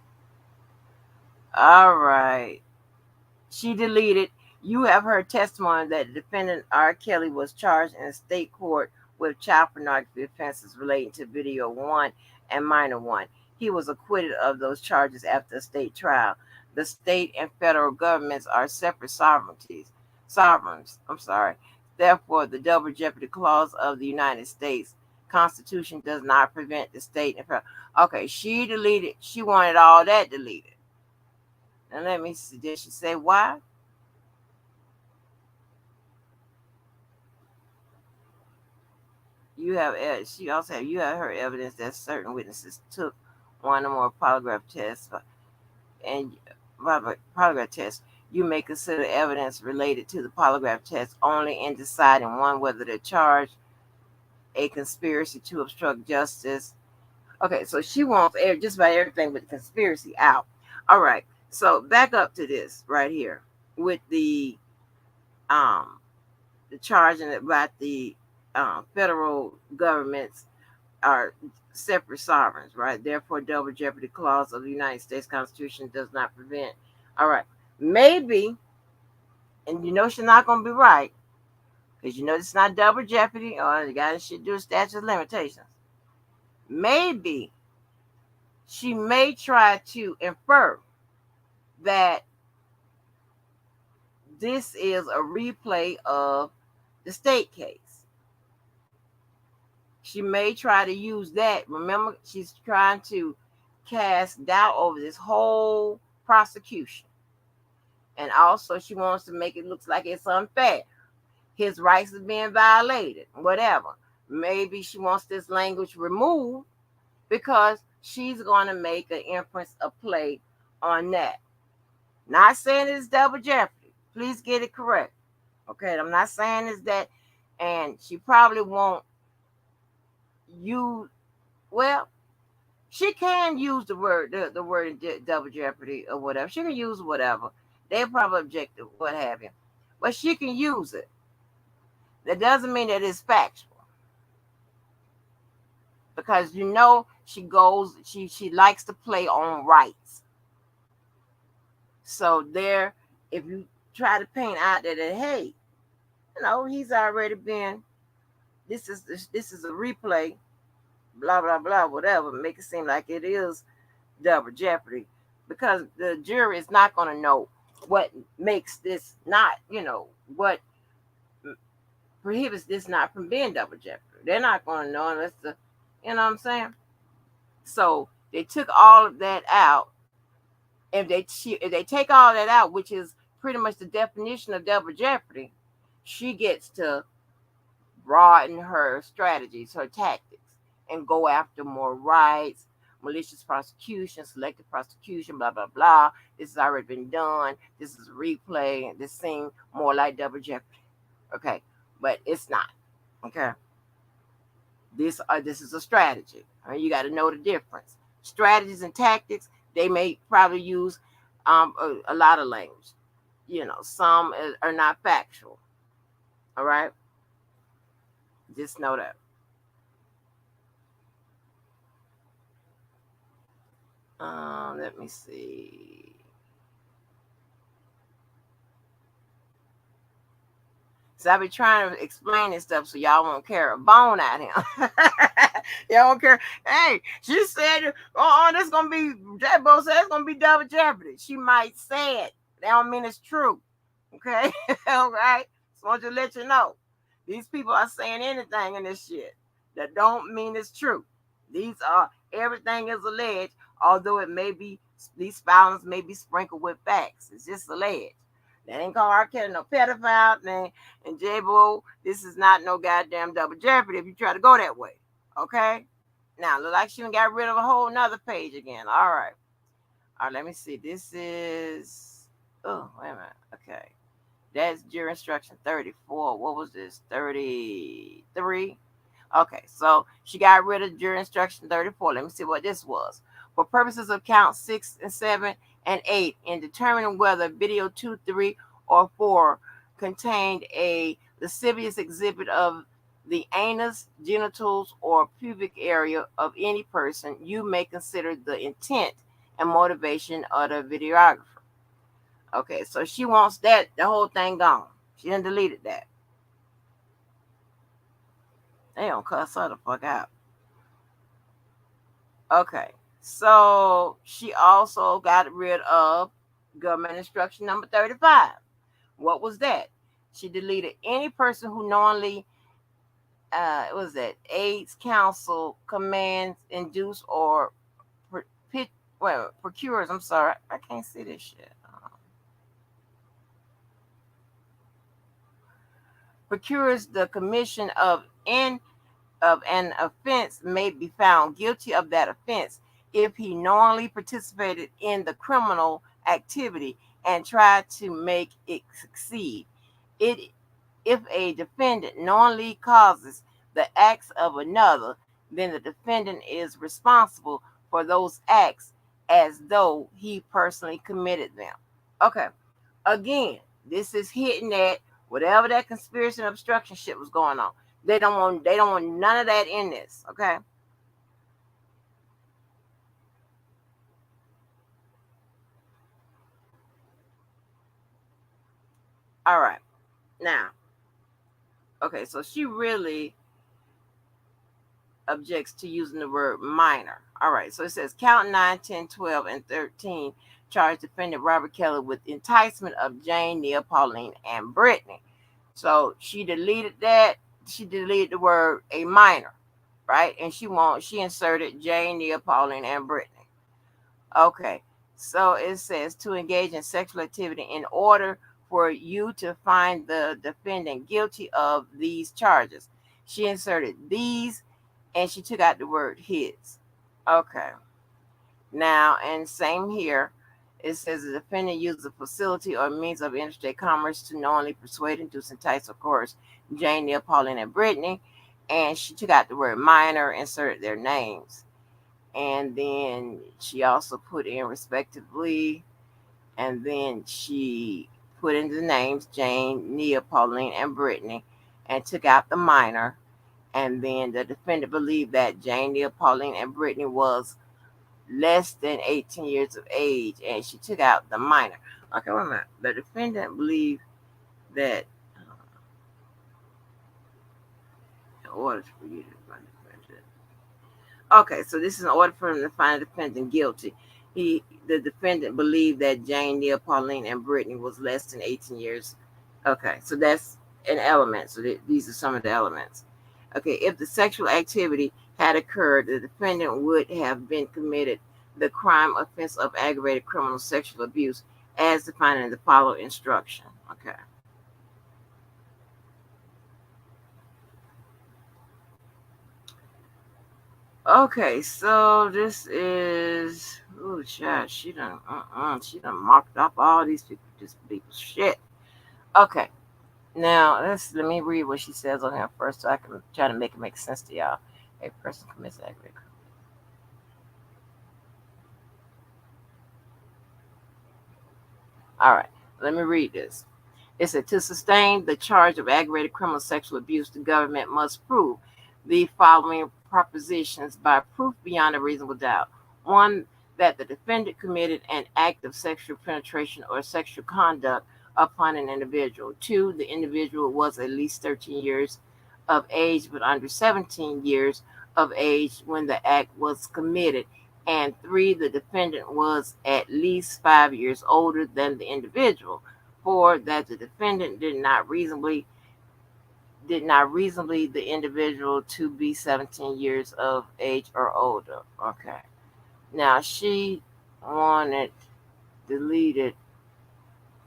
All right. She deleted. You have heard testimony that the defendant R. Kelly was charged in a state court with child pornography offenses relating to video 1 and minor 1. He was acquitted of those charges after a state trial. The state and federal governments are separate sovereigns. Therefore, the double jeopardy clause of the United States Constitution does not prevent the state and federal. Okay, she deleted. She wanted all that deleted. And let me see. Did she say why? She also have you have heard evidence that certain witnesses took one or more polygraph tests, and polygraph tests. You may consider evidence related to the polygraph test only in deciding one whether to charge a conspiracy to obstruct justice. Okay, so she wants just about everything with conspiracy out. All right, so back up to this right here with the charging about the federal governments are separate sovereigns, right? Therefore, double jeopardy clause of the United States Constitution does not prevent. All right, maybe, and you know she's not going to be right because you know it's not double jeopardy, or the guy should do a statute of limitations. Maybe she may try to infer that this is a replay of the state case. She may try to use that. Remember, she's trying to cast doubt over this whole prosecution. And also, she wants to make it look like it's unfair. His rights are being violated, whatever. Maybe she wants this language removed because she's going to make an inference of play on that. Not saying it's double jeopardy. Please get it correct. Okay, I'm not saying it's that. And she probably won't use, well, she can use the word double jeopardy or whatever. She can use whatever. They probably object to what have you. But she can use it. That doesn't mean that it's factual. Because you know she likes to play on rights. So there, if you try to paint out that hey, you know, he's already been, this is a replay, blah blah blah, whatever, make it seem like it is double jeopardy, because the jury is not going to know what makes this not, you know, what prohibits this not from being double jeopardy. They're not going to know unless you know what I'm saying. So they took all of that out. If they take all that out, which is pretty much the definition of double jeopardy, she gets to broaden her strategies, her tactics, and go after more rights, malicious prosecution, selective prosecution, blah, blah, blah. This has already been done. This is a replay. This seems more like double jeopardy. Okay, but it's not. Okay. This is a strategy. All right? You got to know the difference. Strategies and tactics, they may probably use a lot of language. You know, some are not factual. All right? Just know that. Let me see. So I be trying to explain this stuff so y'all won't carry a bone at him. Y'all won't care. Hey, she said, this gonna be, Debo said it's gonna be double jeopardy. She might say it. That don't mean it's true. Okay? All right? Just want to let you know. These people are saying anything in this shit. That don't mean it's true. These are, everything is alleged. although it may be these filings may be sprinkled with facts. It's just alleged. They ain't call R. Kelly no pedophile, and J-Bo, this is not no goddamn double jeopardy if you try to go that way. Okay? Now, look like she got rid of a whole nother page again. All right. All right, let me see. This is, oh, wait a minute. Okay. That's jury instruction 34. What was this? 33? Okay, so she got rid of jury instruction 34. Let me see what this was. For purposes of count 6 and 7 and 8, in determining whether video 2, 3, or 4 contained a lascivious exhibit of the anus, genitals, or pubic area of any person, you may consider the intent and motivation of the videographer. Okay, so she wants that, the whole thing gone. She done deleted that. They don't cuss her the fuck out. Okay, so she also got rid of government instruction number 35. What was that? She deleted any person who knowingly, what was that? Aids, counsel, commands, induce, or procures. I'm sorry, I can't see this shit. Procures the commission of an offense may be found guilty of that offense if he knowingly participated in the criminal activity and tried to make it succeed. If a defendant knowingly causes the acts of another, then the defendant is responsible for those acts as though he personally committed them. Okay, again, this is hitting at whatever that conspiracy and obstruction shit was going on. They don't want none of that in this, okay? All right. Now, okay, so she really objects to using the word minor. All right, so it says count 9, 10, 12, and 13 charge defendant Robert Kelly with enticement of Jane, Nia, Pauline, and Brittany. So she deleted that. She deleted the word a minor, right? And she inserted Jane, Nia, Pauline, and Brittany. Okay, so it says to engage in sexual activity in order for you to find the defendant guilty of these charges. She inserted these and she took out the word his. Okay. Now, and same here, it says the defendant used a facility or means of interstate commerce to knowingly persuade, induce, entice, of course, Jane, Neil, Pauline, and Brittany. And she took out the word minor, inserted their names. And then she also put in respectively, and then she put in the names Jane, Nia, Pauline, and Brittany, and took out the minor. And then the defendant believed that Jane, Nia, Pauline, and Brittany was less than 18 years of age, and she took out the minor. Okay, wait a minute. The defendant believed that in order for you to find the defendant. Okay, so this is in order for him to find the defendant guilty. The defendant believed that Jane, Nia, Pauline, and Brittany was less than 18 years. Okay, so that's an element. So these are some of the elements. Okay, if the sexual activity had occurred, the defendant would have been committed the crime offense of aggravated criminal sexual abuse as defined in the following instruction. Okay. Okay, so this is child, she done marked up all these people's shit. Okay. Now let me read what she says on here first so I can try to make it make sense to y'all. A person commits aggravated. All right, let me read this. It said to sustain the charge of aggravated criminal sexual abuse, the government must prove the following propositions by proof beyond a reasonable doubt. One, that the defendant committed an act of sexual penetration or sexual conduct upon an individual. Two, the individual was at least 13 years of age but under 17 years of age when the act was committed. And three, the defendant was at least 5 years older than the individual. Four, that the defendant did not reasonably the individual to be 17 years of age or older. Okay. Now she wanted deleted.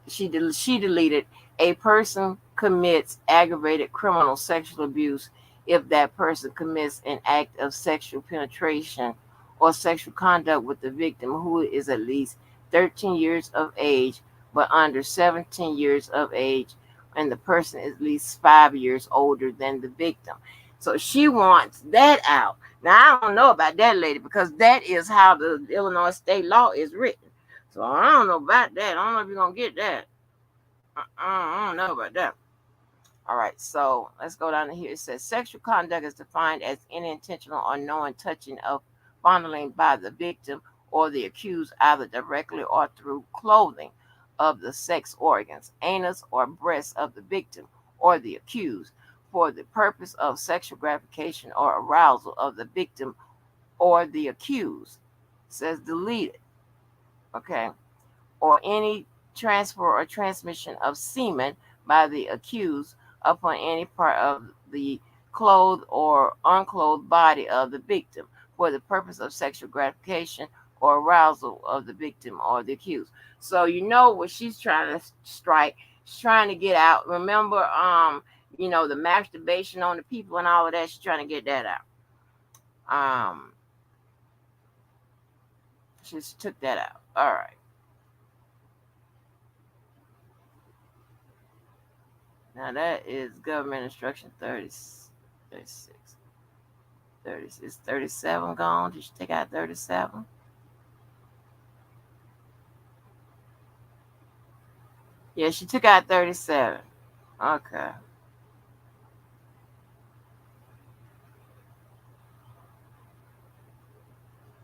She deleted a person commits aggravated criminal sexual abuse if that person commits an act of sexual penetration or sexual conduct with the victim who is at least 13 years of age but under 17 years of age, and the person is at least 5 years older than the victim. So she wants that out. Now I don't know about that lady because that is how the Illinois state law is written. So I don't know about that. I don't know if you're gonna get that. I don't know about that. All right, so let's go down to here. It says sexual conduct is defined as any intentional or knowing touching of fondling by the victim or the accused, either directly or through clothing of the sex organs, anus, or breasts of the victim or the accused, for the purpose of sexual gratification or arousal of the victim or the accused. It says deleted. Okay, or any transfer or transmission of semen by the accused upon any part of the clothed or unclothed body of the victim for the purpose of sexual gratification or arousal of the victim or the accused. So you know what she's trying to strike. She's trying to get out. Remember, the masturbation on the people and all of that. She's trying to get that out. Um, she took that out. All right. Now that is government instruction 30, 36, 30. Is 37 gone? Did you take out 37? Yeah, she took out 37. Okay.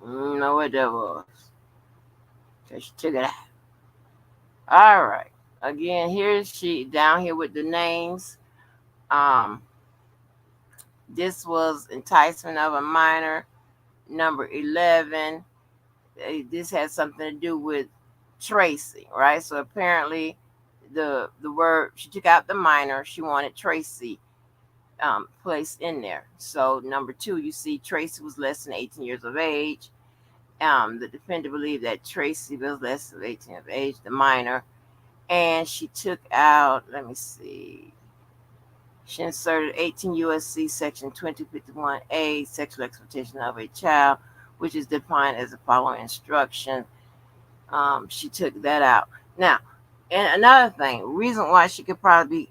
Know what that was. Okay, she took it out. All right. Again, here's she down here with the names. Um, this was enticement of a minor, number 11. This has something to do with Tracy, right? So apparently, the word she took out the minor. She wanted Tracy placed in there. So number 2, you see Tracy was less than 18 years of age. The defendant believed that Tracy was less than 18 years of age, the minor, and she took out. Let me see. She inserted 18 USC section 2051A, sexual exploitation of a child, which is defined as the following instruction. She took that out. Now, and another thing, reason why she could probably be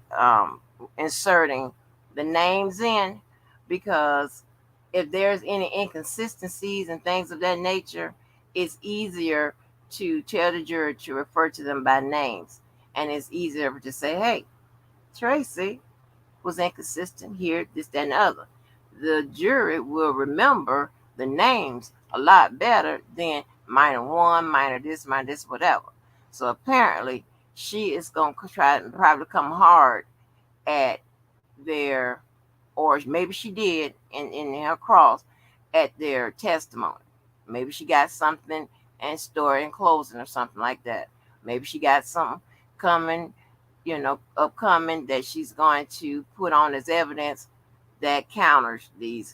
inserting the names in, because if there's any inconsistencies and things of that nature, it's easier to tell the jury to refer to them by names. And it's easier to say, hey, Tracy was inconsistent here, this, that, and the other. The jury will remember the names a lot better than minor one, minor this, whatever. So apparently, she is going to try and probably come hard at their, or maybe she did in her cross at their testimony. Maybe she got something in story and closing or something like that. Maybe she got something coming, upcoming that she's going to put on as evidence that counters the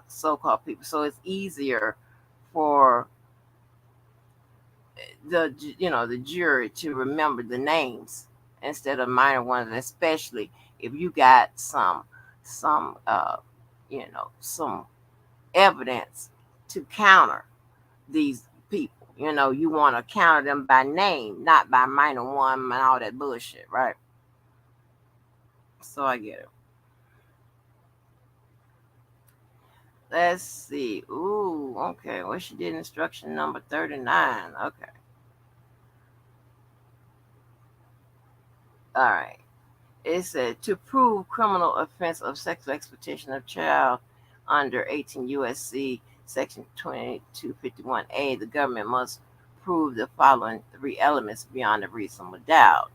so-called people. So it's easier for the jury to remember the names instead of minor ones, especially if you got some evidence to counter these people. You want to counter them by name, not by minor one and all that bullshit, right? So I get it. Let's see. Ooh, okay. Well, she did instruction number 39. Okay. All right. It said to prove criminal offense of sexual exploitation of child under 18 USC section 2251A, the government must prove the following 3 elements beyond a reasonable doubt.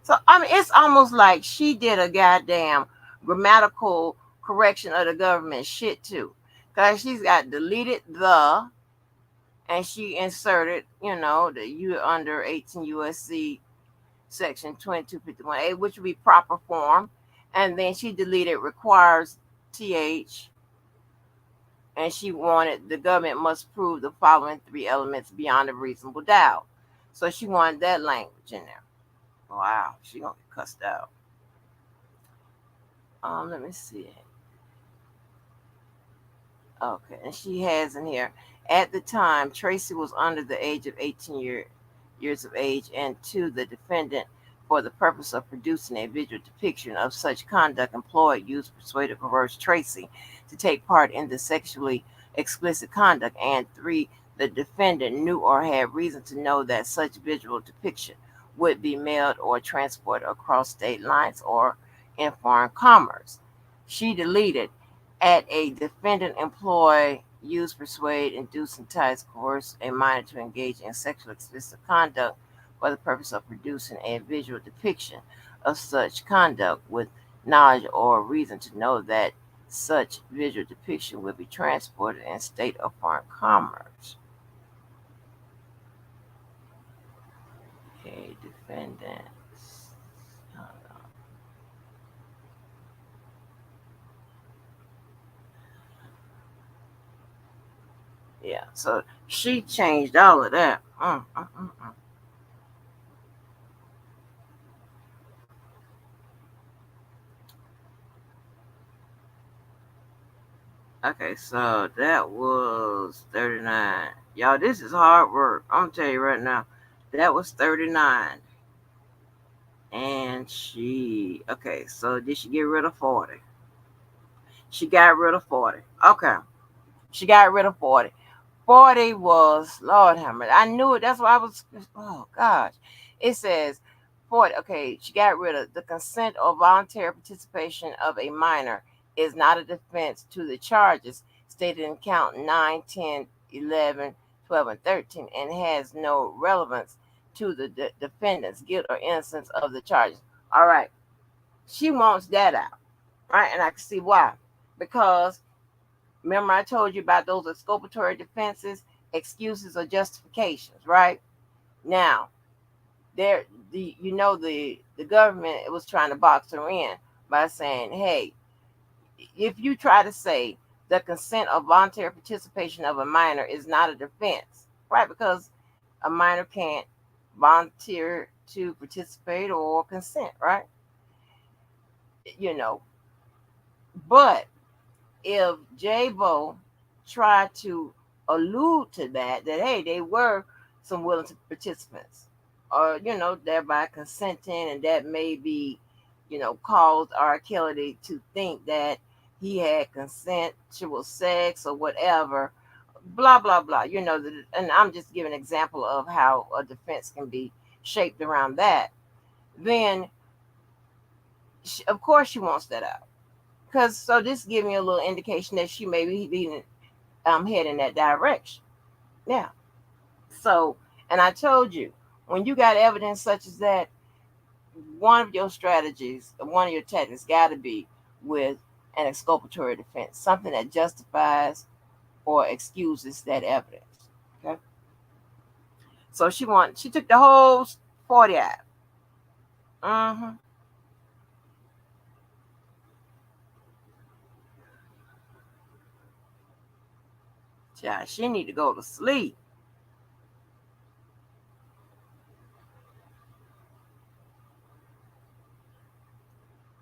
So I mean, it's almost like she did a goddamn grammatical correction of the government shit too, because she's got deleted the, and she inserted, the you under 18 USC section 2251A, which would be proper form, and then she deleted requires th, and she wanted the government must prove the following three elements beyond a reasonable doubt. So she wanted that language in there. Wow, she gonna get cussed out. Let me see. Okay, and she has in here. At the time, Tracy was under the age of 18 years of age, and to the defendant, for the purpose of producing a visual depiction of such conduct, employed, used, persuaded, coerced Tracy to take part in the sexually explicit conduct. And three, the defendant knew or had reason to know that such visual depiction would be mailed or transported across state lines or in foreign commerce. She deleted at a defendant employ, use, persuade, induce, entice, coerce a minor to engage in sexual explicit conduct for the purpose of producing a visual depiction of such conduct with knowledge or reason to know that such visual depiction will be transported in state or foreign commerce. Okay, defendants. Yeah, so she changed all of that. Okay, so that was 39. Y'all, this is hard work. I'm tell you right now. That was 39. And okay, so did she get rid of 40? She got rid of 40. Okay, she got rid of 40. 40 was, Lord have mercy. I knew it. That's why I was, oh gosh. It says 40. Okay, she got rid of the consent or voluntary participation of a minor is not a defense to the charges stated in count 9, 10, 11, 12, and 13 and has no relevance to the defendant's guilt or innocence of the charges. All right. She wants that out, right? And I can see why. Because remember, I told you about those exculpatory defenses, excuses, or justifications, right? Now, there, the government was trying to box her in by saying, "Hey, if you try to say the consent or voluntary participation of a minor is not a defense, right? Because a minor can't volunteer to participate or consent, right? You know, but if J-Bo tried to allude to that hey, they were some willing participants, or thereby consenting, and that may be, caused R. Kelly to think that he had consensual sex or whatever, blah blah blah. And I'm just giving an example of how a defense can be shaped around that. Then, of course, she wants that out. Because so this gives me a little indication that she may be head in that direction. Yeah. So, and I told you, when you got evidence such as that, one of your strategies, one of your tactics, got to be with an exculpatory defense, something that justifies or excuses that evidence. Okay. So she took the whole 40 out. Mm-hmm. Yeah, she need to go to sleep.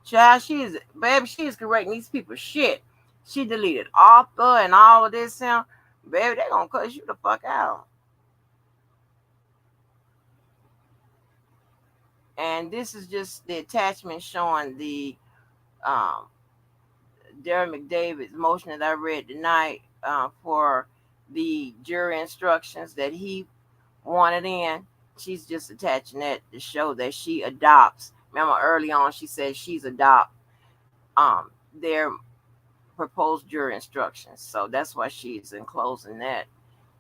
Child, she is correcting these people shit. She deleted author and all of this him. Baby, they gonna cut you the fuck out. And this is just the attachment showing the um Darren McDavid's motion that I read tonight for the jury instructions that he wanted in. She's just attaching that to show that she adopts. Remember early on she said she's adopt their proposed jury instructions. So that's why she's enclosing that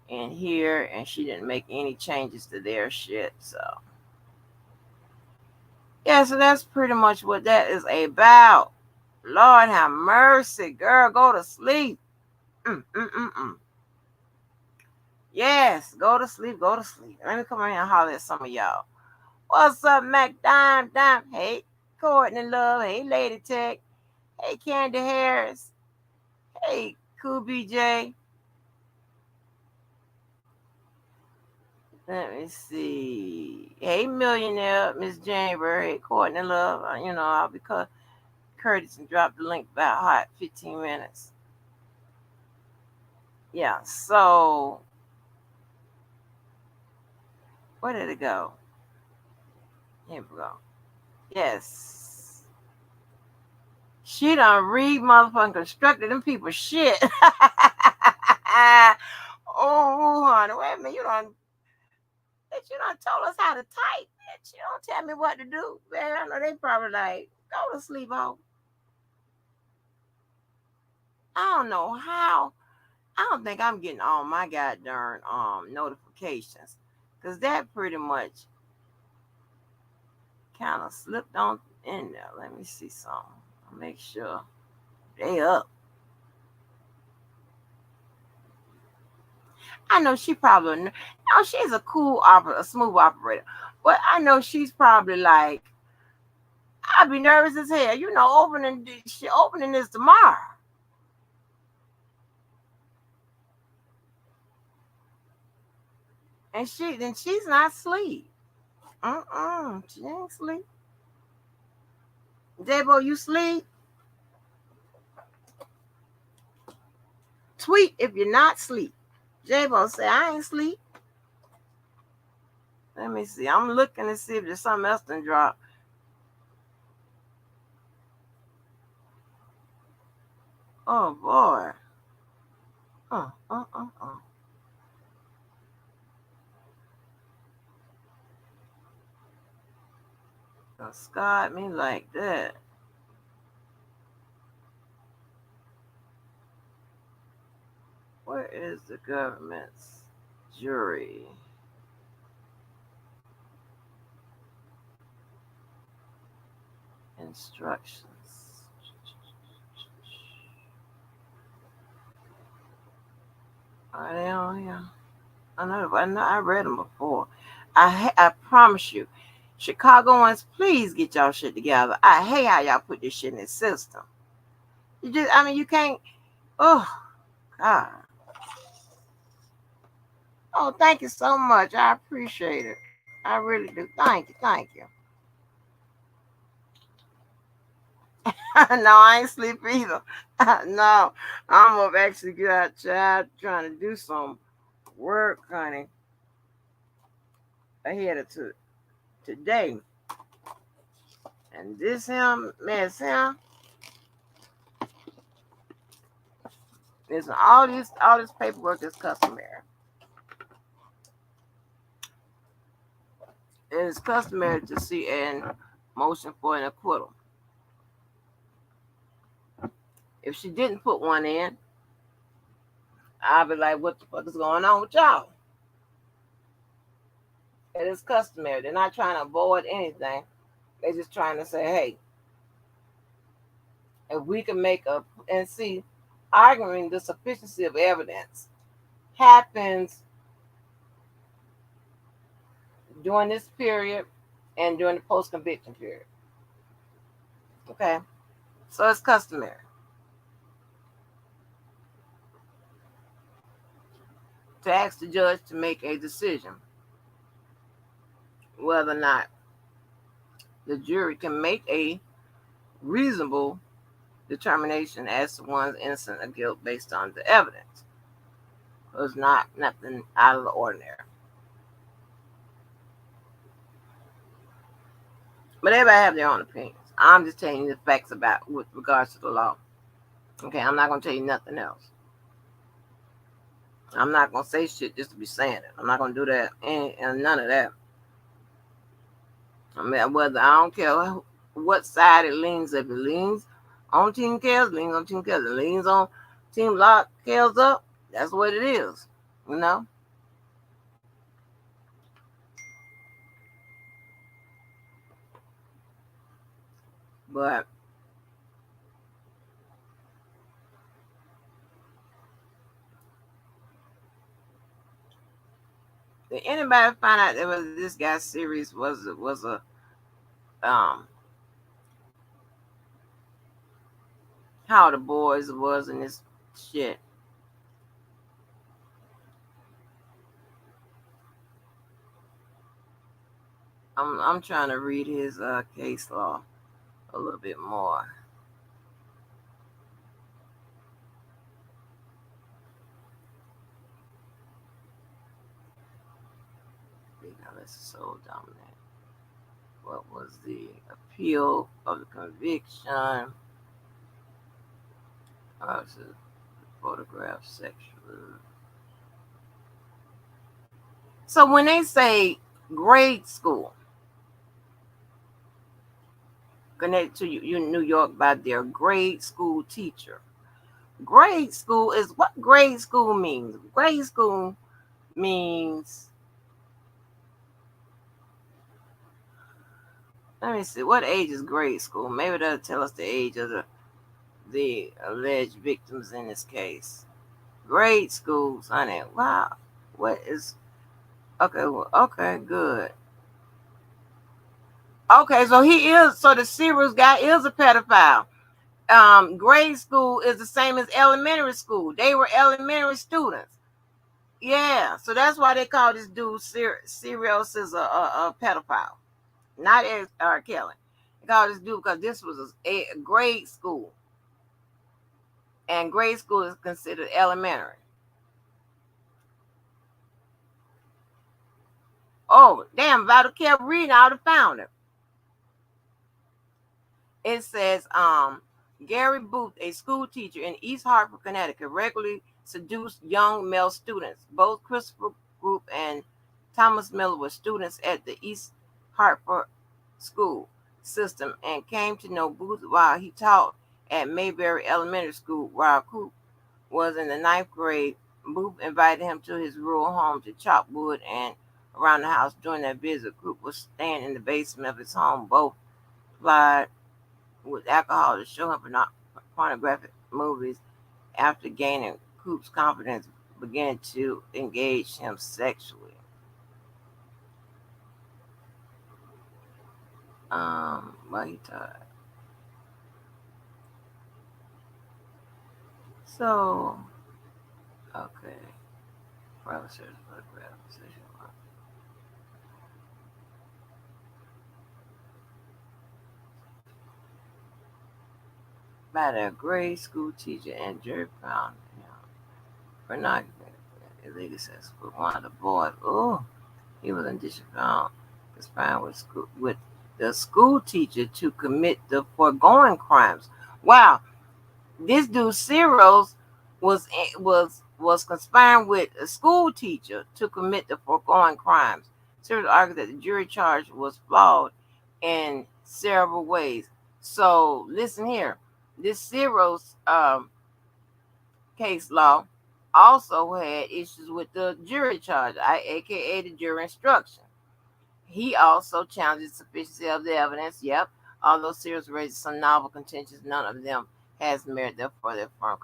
in here, and she didn't make any changes to their shit. So yeah, so that's pretty much what that is about. Lord have mercy, girl, go to sleep. Mm. Yes, go to sleep, go to sleep. Let me come in here and holler at some of y'all. What's up, Mac Dime? Hey, Courtney Love. Hey, Lady Tech. Hey, Candy Harris. Hey, Cool BJ. Let me see. Hey, millionaire, Miss January, Courtney Love. I'll be Curtis and drop the link about hot 15 minutes. Yeah, so where did it go? Here we go. Yes. She done motherfucking constructed them people shit. Oh, honey, wait a minute. You done told us how to type, bitch. You don't tell me what to do. Man, I know they probably like, go to sleep, ho. I don't know how. I don't think I'm getting all my goddamn notifications. Cause that pretty much kind of slipped on in there. Let me see something. I'll make sure they up. I know she probably, she's a cool a smooth operator, but I know she's probably like, I'd be nervous as hell, opening this tomorrow. And she's not asleep. She ain't sleep. Debo, you sleep? Tweet if you're not sleep. Debo say, I ain't sleep. Let me see. I'm looking to see if there's something else to drop. Oh boy. Don't scarred me like that. Where is the government's jury? Instructions. Are they on here? I read them before. I promise you, Chicagoans, please get y'all shit together. I hate how y'all put this shit in the system. You can't. Oh God. Oh, thank you so much. I appreciate it. I really do. Thank you. Thank you. No, I ain't sleep either. No, I'm up actually good outside trying to do some work, honey. Ahead of today. And this him, mess him. Listen, all this paperwork is customary. It is customary to see a motion for an acquittal. If she didn't put one in, I'll be like, what the fuck is going on with y'all? It is customary. They're not trying to avoid anything. They're just trying to say, hey, if we can and see, arguing the sufficiency of evidence happens during this period and during the post-conviction period. Okay? So it's customary. To ask the judge to make a decision whether or not the jury can make a reasonable determination as to one's innocence or guilt based on the evidence. It's not nothing out of the ordinary. But everybody have their own opinions. I'm just telling you the facts about with regards to the law. Okay, I'm not gonna tell you nothing else. I'm not gonna say shit just to be saying it. I'm not gonna do that and none of that. I mean, whether I don't care what side it leans. If it leans on Team Kels, leans on Team Kels. It leans on Team Lock Kels up. That's what it is. You know. But did anybody find out that this guy's series was a how the boys was in this shit? I'm trying to read his case law a little bit more. Because it's so dominant. What was the appeal of the conviction? Was it photograph sexual? So when they say grade school, connected to New York by their grade school teacher. Grade school is what grade school means. Grade school means, let me see, what age is grade school? Maybe that'll tell us the age of the alleged victims in this case. Grade schools, honey. Wow. What is, okay, well, okay, good. Okay, so so the serious guy is a pedophile. Grade school is the same as elementary school. They were elementary students. Yeah, so that's why they call this dude Sirius is a pedophile, not as R. Kelly. They call this dude because this was a grade school, and grade school is considered elementary. Oh, damn! If I'd have kept reading, I would have found it. It says, Gary Booth, a school teacher in East Hartford, Connecticut, regularly seduced young male students. Both Christopher Group and Thomas Miller were students at the East Hartford school system and came to know Booth while he taught at Mayberry Elementary School. While Coop was in the ninth grade, Booth invited him to his rural home to chop wood and around the house. During that visit, Coop was staying in the basement of his home. Both plied with alcohol to show him pornographic movies. After gaining Coop's confidence, began to engage him sexually. Well, he died. So, okay. Private search photograph. By their grade school teacher and jury found him pornography illegal sex with one of the boys. Oh, he was indicted found conspiring with the school teacher to commit the foregoing crimes. Wow, this dude Cyril's was conspiring with a school teacher to commit the foregoing crimes. Cyril argued that the jury charge was flawed in several ways. So listen here, this Cyril's case law also had issues with the jury charge, aka the jury instruction. He also challenged the sufficiency of the evidence. Yep. Although Sears raised some novel contentions, none of them has merit, therefore they're firm.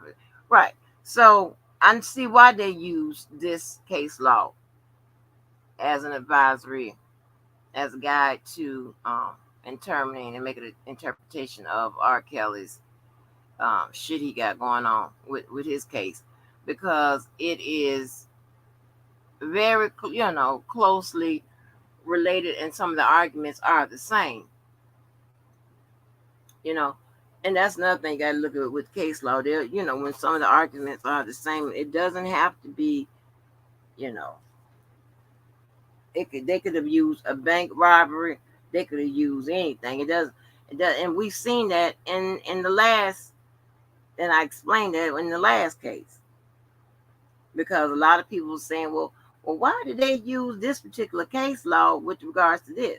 Right. So I see why they use this case law as an advisory, as a guide to interpreting and making an interpretation of R. Kelly's shit he got going on with his case, because it is very, closely related, and some of the arguments are the same, you know. And that's another thing you got to look at with case law. There, when some of the arguments are the same, it doesn't have to be, you know, they could have used a bank robbery, they could have used anything. It does, and we've seen that in the last, and I explained that in the last case, because a lot of people were saying, well, why did they use this particular case law with regards to this?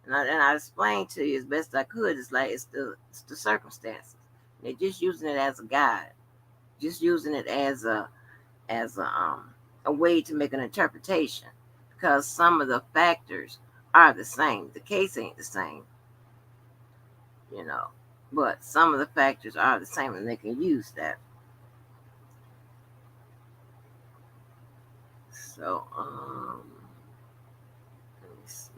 And I explained to you as best I could. It's like it's the circumstances. They're just using it as a guide, just using it as a way to make an interpretation, because some of the factors are the same. The case ain't the same, you know, but some of the factors are the same, and they can use that. So let me see.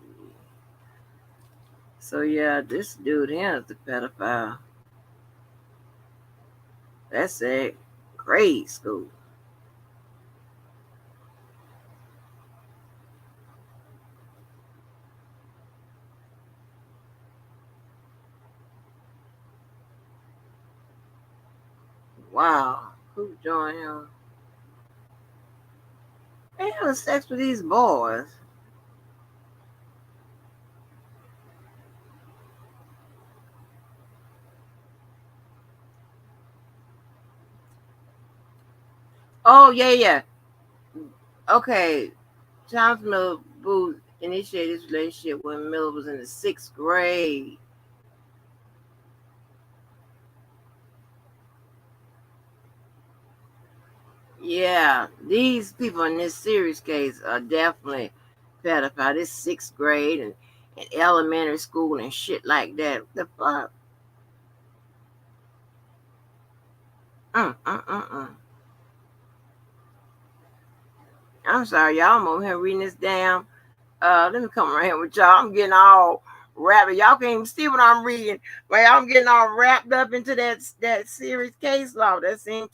So yeah, this dude here is the pedophile. That's a grade school. Wow. Who joined him? They having sex with these boys. Oh, yeah, yeah. Okay. Thomas Miller Booth initiated this relationship when Miller was in the 6th grade. Yeah, these people in this series case are definitely pedophile. This 6th grade and elementary school and shit like that. The fuck? Mm, mm, mm, mm. I'm sorry, y'all. I'm over here reading this damn. Let me come around here with y'all. I'm getting all wrapped. Y'all can't even see what I'm reading, but I'm getting all wrapped up into that series case law that's in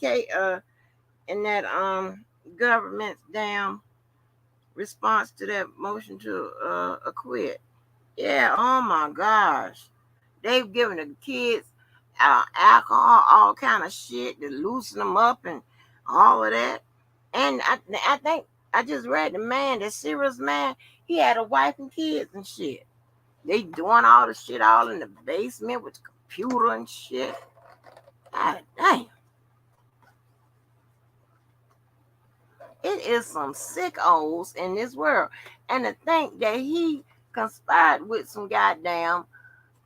that government's damn response to that motion to acquit. Yeah, oh my gosh. They've given the kids alcohol, all kind of shit to loosen them up and all of that. And I think I just read the man, the serious man, he had a wife and kids and shit. They doing all the shit all in the basement with the computer and shit. God damn. It is some sickos in this world. And to think that he conspired with some goddamn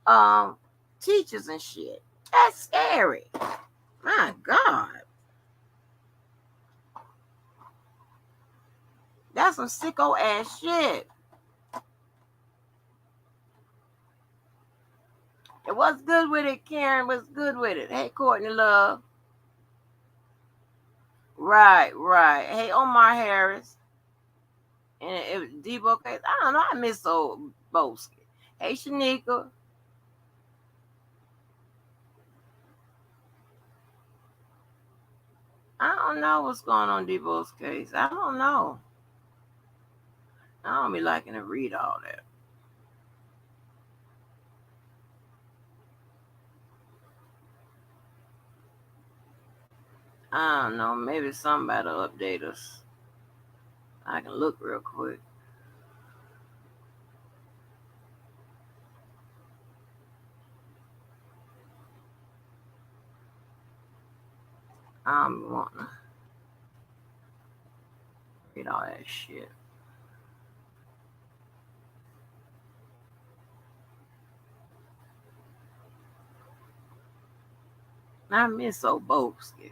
um teachers and shit. That's scary. My God. That's some sicko ass shit. It was good with it, Karen was good with it. Hey, Courtney Love. Right, right. Hey, Omar Harris. And it was Debo case. I don't know. I miss old Boski. Hey, Shanika. I don't know what's going on in Debo's case. I don't know. I don't be liking to read all that. I don't know. Maybe somebody will update us. I can look real quick. I'm wanting to read all that shit. I miss old Boski.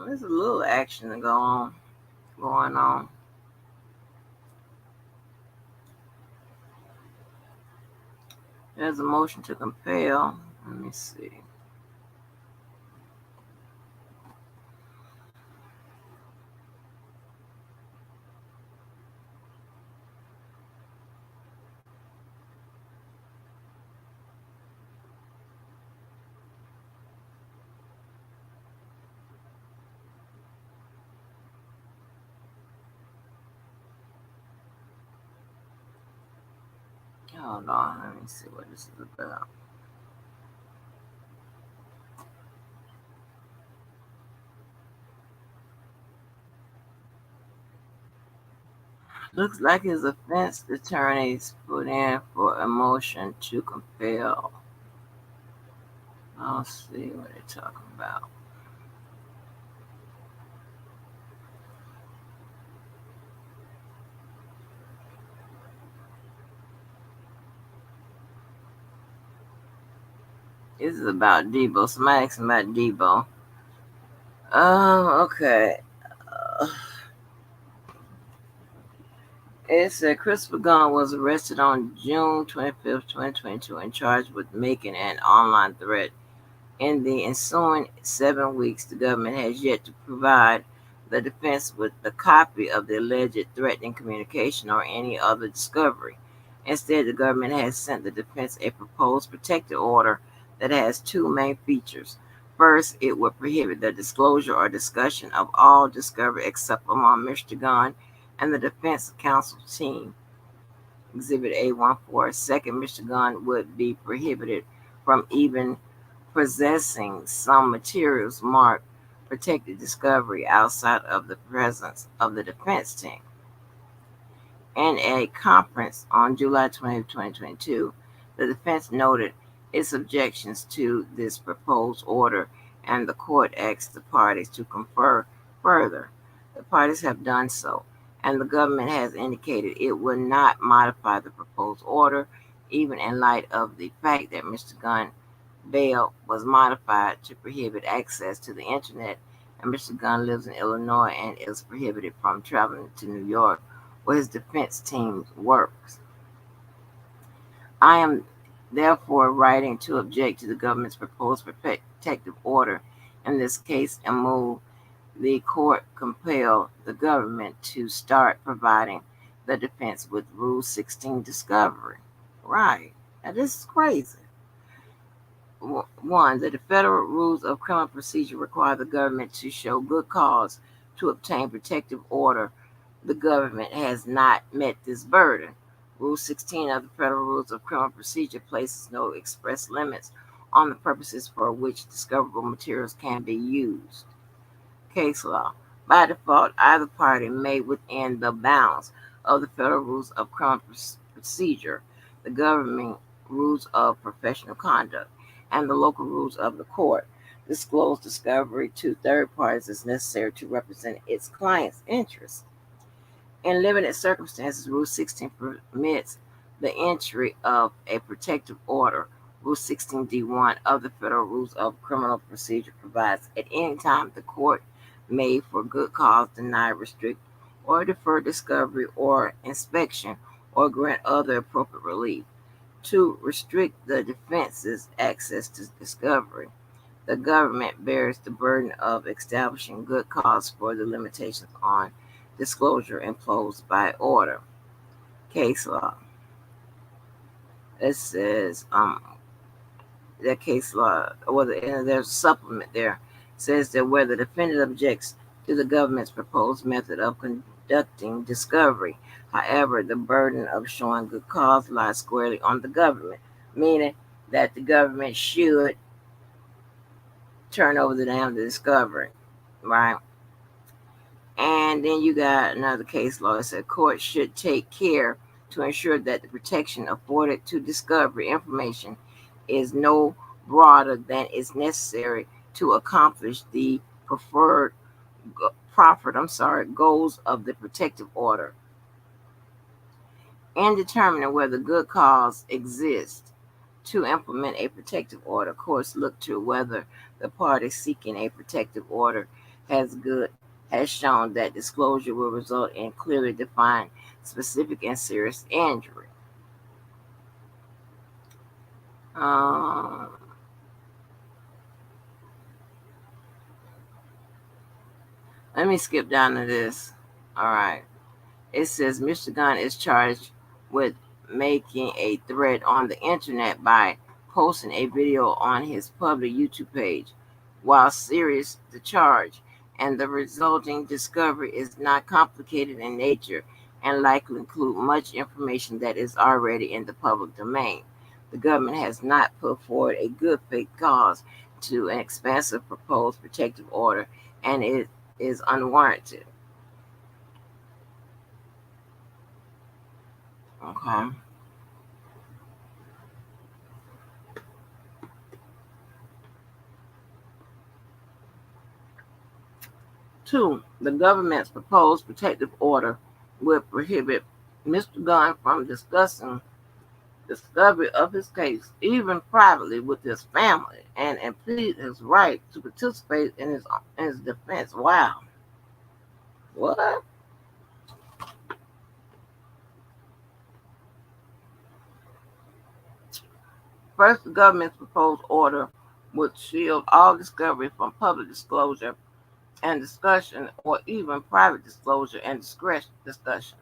There's a little action to going on. There's a motion to compel. Let me see. Hold on. Let me see what this is about. Looks like his offense attorneys put in for a motion to compel. I'll see what they're talking about. This is about Debo. Somebody asked about Debo. Okay. Uh, it said Christopher Gunn was arrested on June 25th, 2022, and charged with making an online threat In the ensuing 7 weeks, the government has yet to provide the defense with a copy of the alleged threatening communication or any other discovery. Instead, the government has sent the defense a proposed protective order that has two main features. First, it would prohibit the disclosure or discussion of all discovery except among Mr. Gunn and the defense counsel team. Exhibit A14. Second, Mr. Gunn would be prohibited from even possessing some materials marked protected discovery outside of the presence of the defense team. In a conference on July 20, 2022, the defense noted its objections to this proposed order, and the court asked the parties to confer further. The parties have done so, and the government has indicated it will not modify the proposed order, even in light of the fact that Mr. Gunn bail was modified to prohibit access to the internet, and Mr. Gunn lives in Illinois and is prohibited from traveling to New York where his defense team works. I am therefore writing to object to the government's proposed protective order in this case and move the court compel the government to start providing the defense with Rule 16 discovery. Right. Now, this is crazy. One, that the federal rules of criminal procedure require the government to show good cause to obtain protective order. The government has not met this burden. Rule 16 of the Federal Rules of Criminal Procedure places no express limits on the purposes for which discoverable materials can be used. Case law. By default, either party may, within the bounds of the Federal Rules of Criminal Procedure, the government rules of professional conduct, and the local rules of the court, disclose discovery to third parties as necessary to represent its client's interests. In limited circumstances, Rule 16 permits the entry of a protective order. Rule 16d1 of the Federal Rules of Criminal Procedure provides at any time the court may, for good cause, deny, restrict, or defer discovery or inspection or grant other appropriate relief. To restrict the defense's access to discovery, the government bears the burden of establishing good cause for the limitations on disclosure imposed by order. Case law. It says that case law, there's a supplement there, says that where the defendant objects to the government's proposed method of conducting discovery, however, the burden of showing good cause lies squarely on the government, meaning that the government should turn over the damn discovery, right? And then you got another case law that said courts should take care to ensure that the protection afforded to discovery information is no broader than is necessary to accomplish the proffered goals of the protective order. In determining whether good cause exists to implement a protective order, courts look to whether the party seeking a protective order has shown that disclosure will result in clearly defined, specific, and serious injury. Let me skip down to this. All right. It says Mr. Gunn is charged with making a threat on the internet by posting a video on his public YouTube page. While serious, the charge and the resulting discovery is not complicated in nature and likely include much information that is already in the public domain. The government has not put forward a good faith cause to an expansive proposed protective order, and it is unwarranted. Okay. 2. The government's proposed protective order would prohibit Mr. Gunn from discussing discovery of his case, even privately with his family, and impede his right to participate in his defense. Wow. What? First, the government's proposed order would shield all discovery from public disclosure and discussion, or even private disclosure and discussion.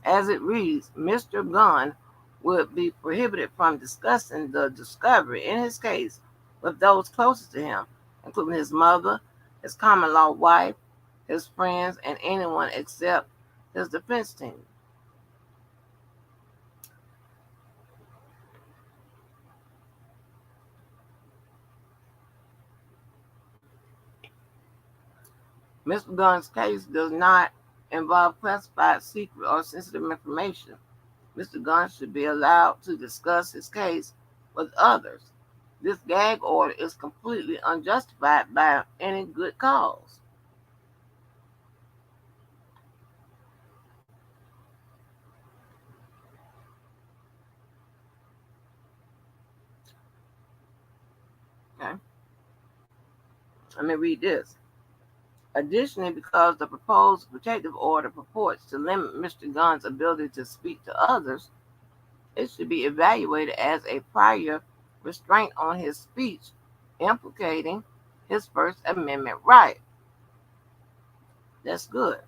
As it reads, Mr. Gunn would be prohibited from discussing the discovery in his case with those closest to him, including his mother, his common law wife, his friends, and anyone except his defense team. Mr. Gunn's case does not involve classified, secret, or sensitive information. Mr. Gunn should be allowed to discuss his case with others. This gag order is completely unjustified by any good cause. Okay, let me read this. Additionally, because the proposed protective order purports to limit Mr. Gunn's ability to speak to others, it should be evaluated as a prior restraint on his speech, implicating his First Amendment right. That's good.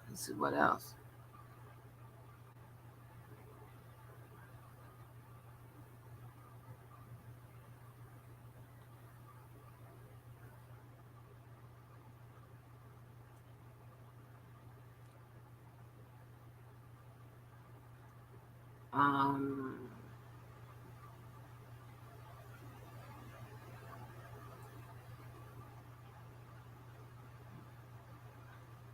Let's see what else. Um,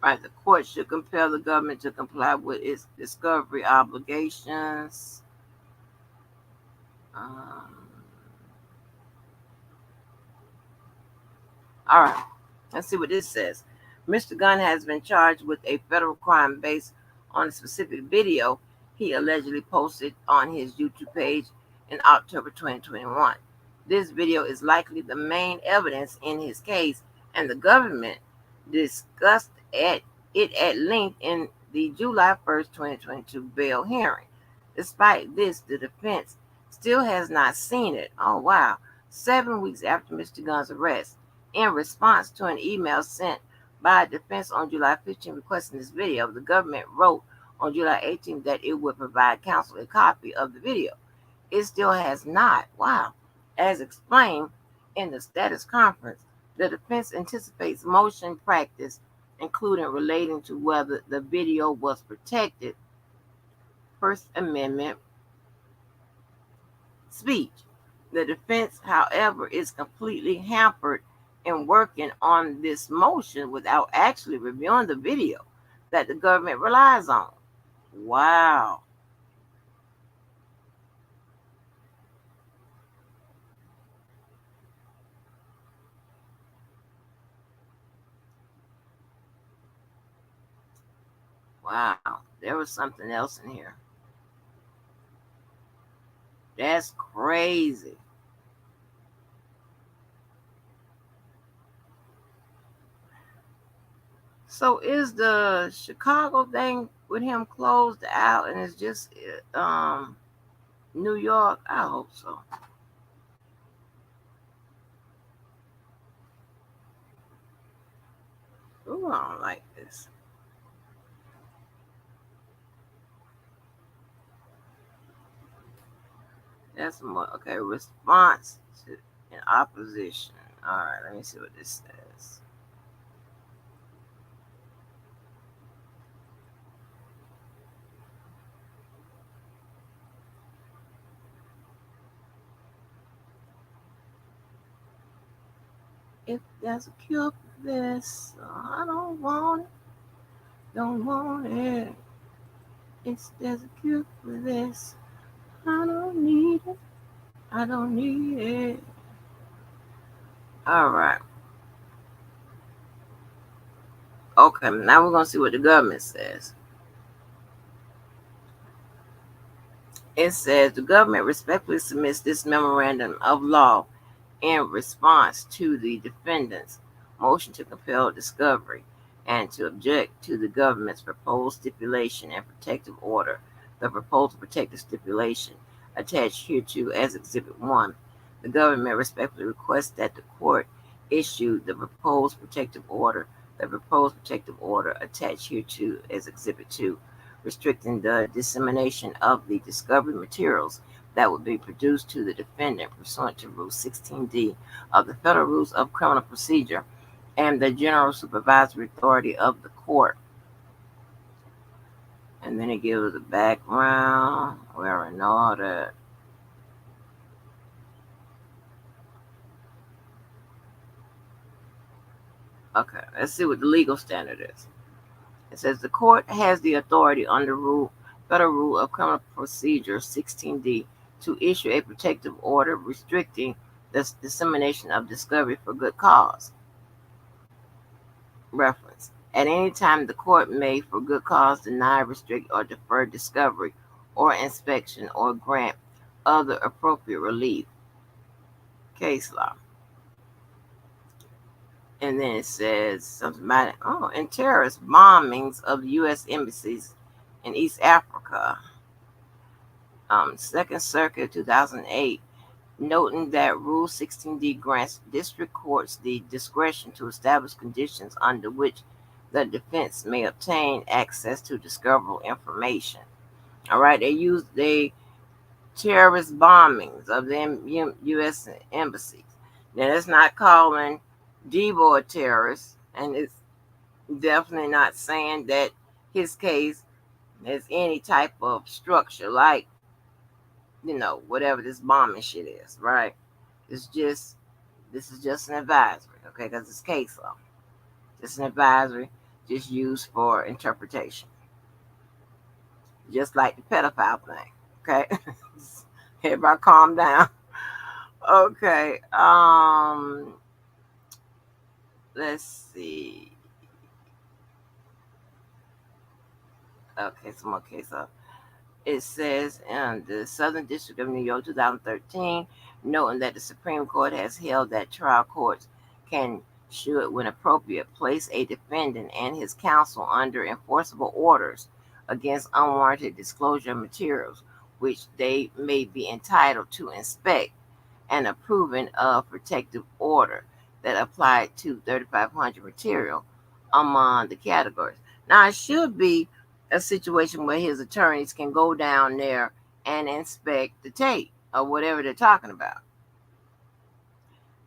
right, the court should compel the government to comply with its discovery obligations. Um, all right, let's see what this says. Mr. Gunn has been charged with a federal crime based on a specific video he allegedly posted on his YouTube page in October 2021. This video is likely the main evidence in his case, and the government discussed it at length in the July 1st, 2022 bail hearing. Despite this, the defense still has not seen it. Oh, wow. 7 weeks after Mr. Gunn's arrest, in response to an email sent by defense on July 15 requesting this video, the government wrote on July 18 that it would provide counsel a copy of the video. It still has not. Wow. As explained in the status conference, the defense anticipates motion practice, including relating to whether the video was protected First Amendment speech. The defense, however, is completely hampered in working on this motion without actually reviewing the video that the government relies on. Wow. Wow. There was something else in here. That's crazy. So is the Chicago thing with him closed out and it's just New York? I hope so. Ooh, I don't like this. That's more okay. Response to in opposition. All right, let me see what this says. If there's a cure for this, I don't want it. Don't want it. If there's a cure for this, I don't need it. I don't need it. All right. Okay, now we're going to see what the government says. It says the government respectfully submits this memorandum of law in response to the defendant's motion to compel discovery and to object to the government's proposed stipulation and protective order. The proposed protective stipulation attached hereto as Exhibit 1. The government respectfully requests that the court issue the proposed protective order attached hereto as Exhibit 2, restricting the dissemination of the discovery materials that would be produced to the defendant pursuant to Rule 16D of the Federal Rules of Criminal Procedure and the general supervisory authority of the court. And then it gives a background. We already know all that. Okay, let's see what the legal standard is. It says the court has the authority under Federal Rule of Criminal Procedure 16D to issue a protective order restricting the dissemination of discovery for good cause. Reference. At any time, the court may, for good cause, deny, restrict, or defer discovery or inspection or grant other appropriate relief. Case law. And then it says something about it. Oh, and terrorist bombings of U.S. embassies in East Africa. Second Circuit, 2008, noting that Rule 16D grants district courts the discretion to establish conditions under which the defense may obtain access to discoverable information. All right, they use the terrorist bombings of the U.S. embassies. Now, that's not calling Debo a terrorist, and it's definitely not saying that his case has any type of structure like, whatever this bombing shit is, right? This is just an advisory, okay? Because it's case law. Just an advisory, just used for interpretation. Just like the pedophile thing, okay? Everybody calm down. Okay, let's see. Okay, some more case law. It says in the Southern District of New York, 2013, noting that the Supreme Court has held that trial courts should, when appropriate, place a defendant and his counsel under enforceable orders against unwarranted disclosure of materials, which they may be entitled to inspect, and approving a protective order that applied to 3,500 material among the categories. Now, it should be a situation where his attorneys can go down there and inspect the tape or whatever they're talking about.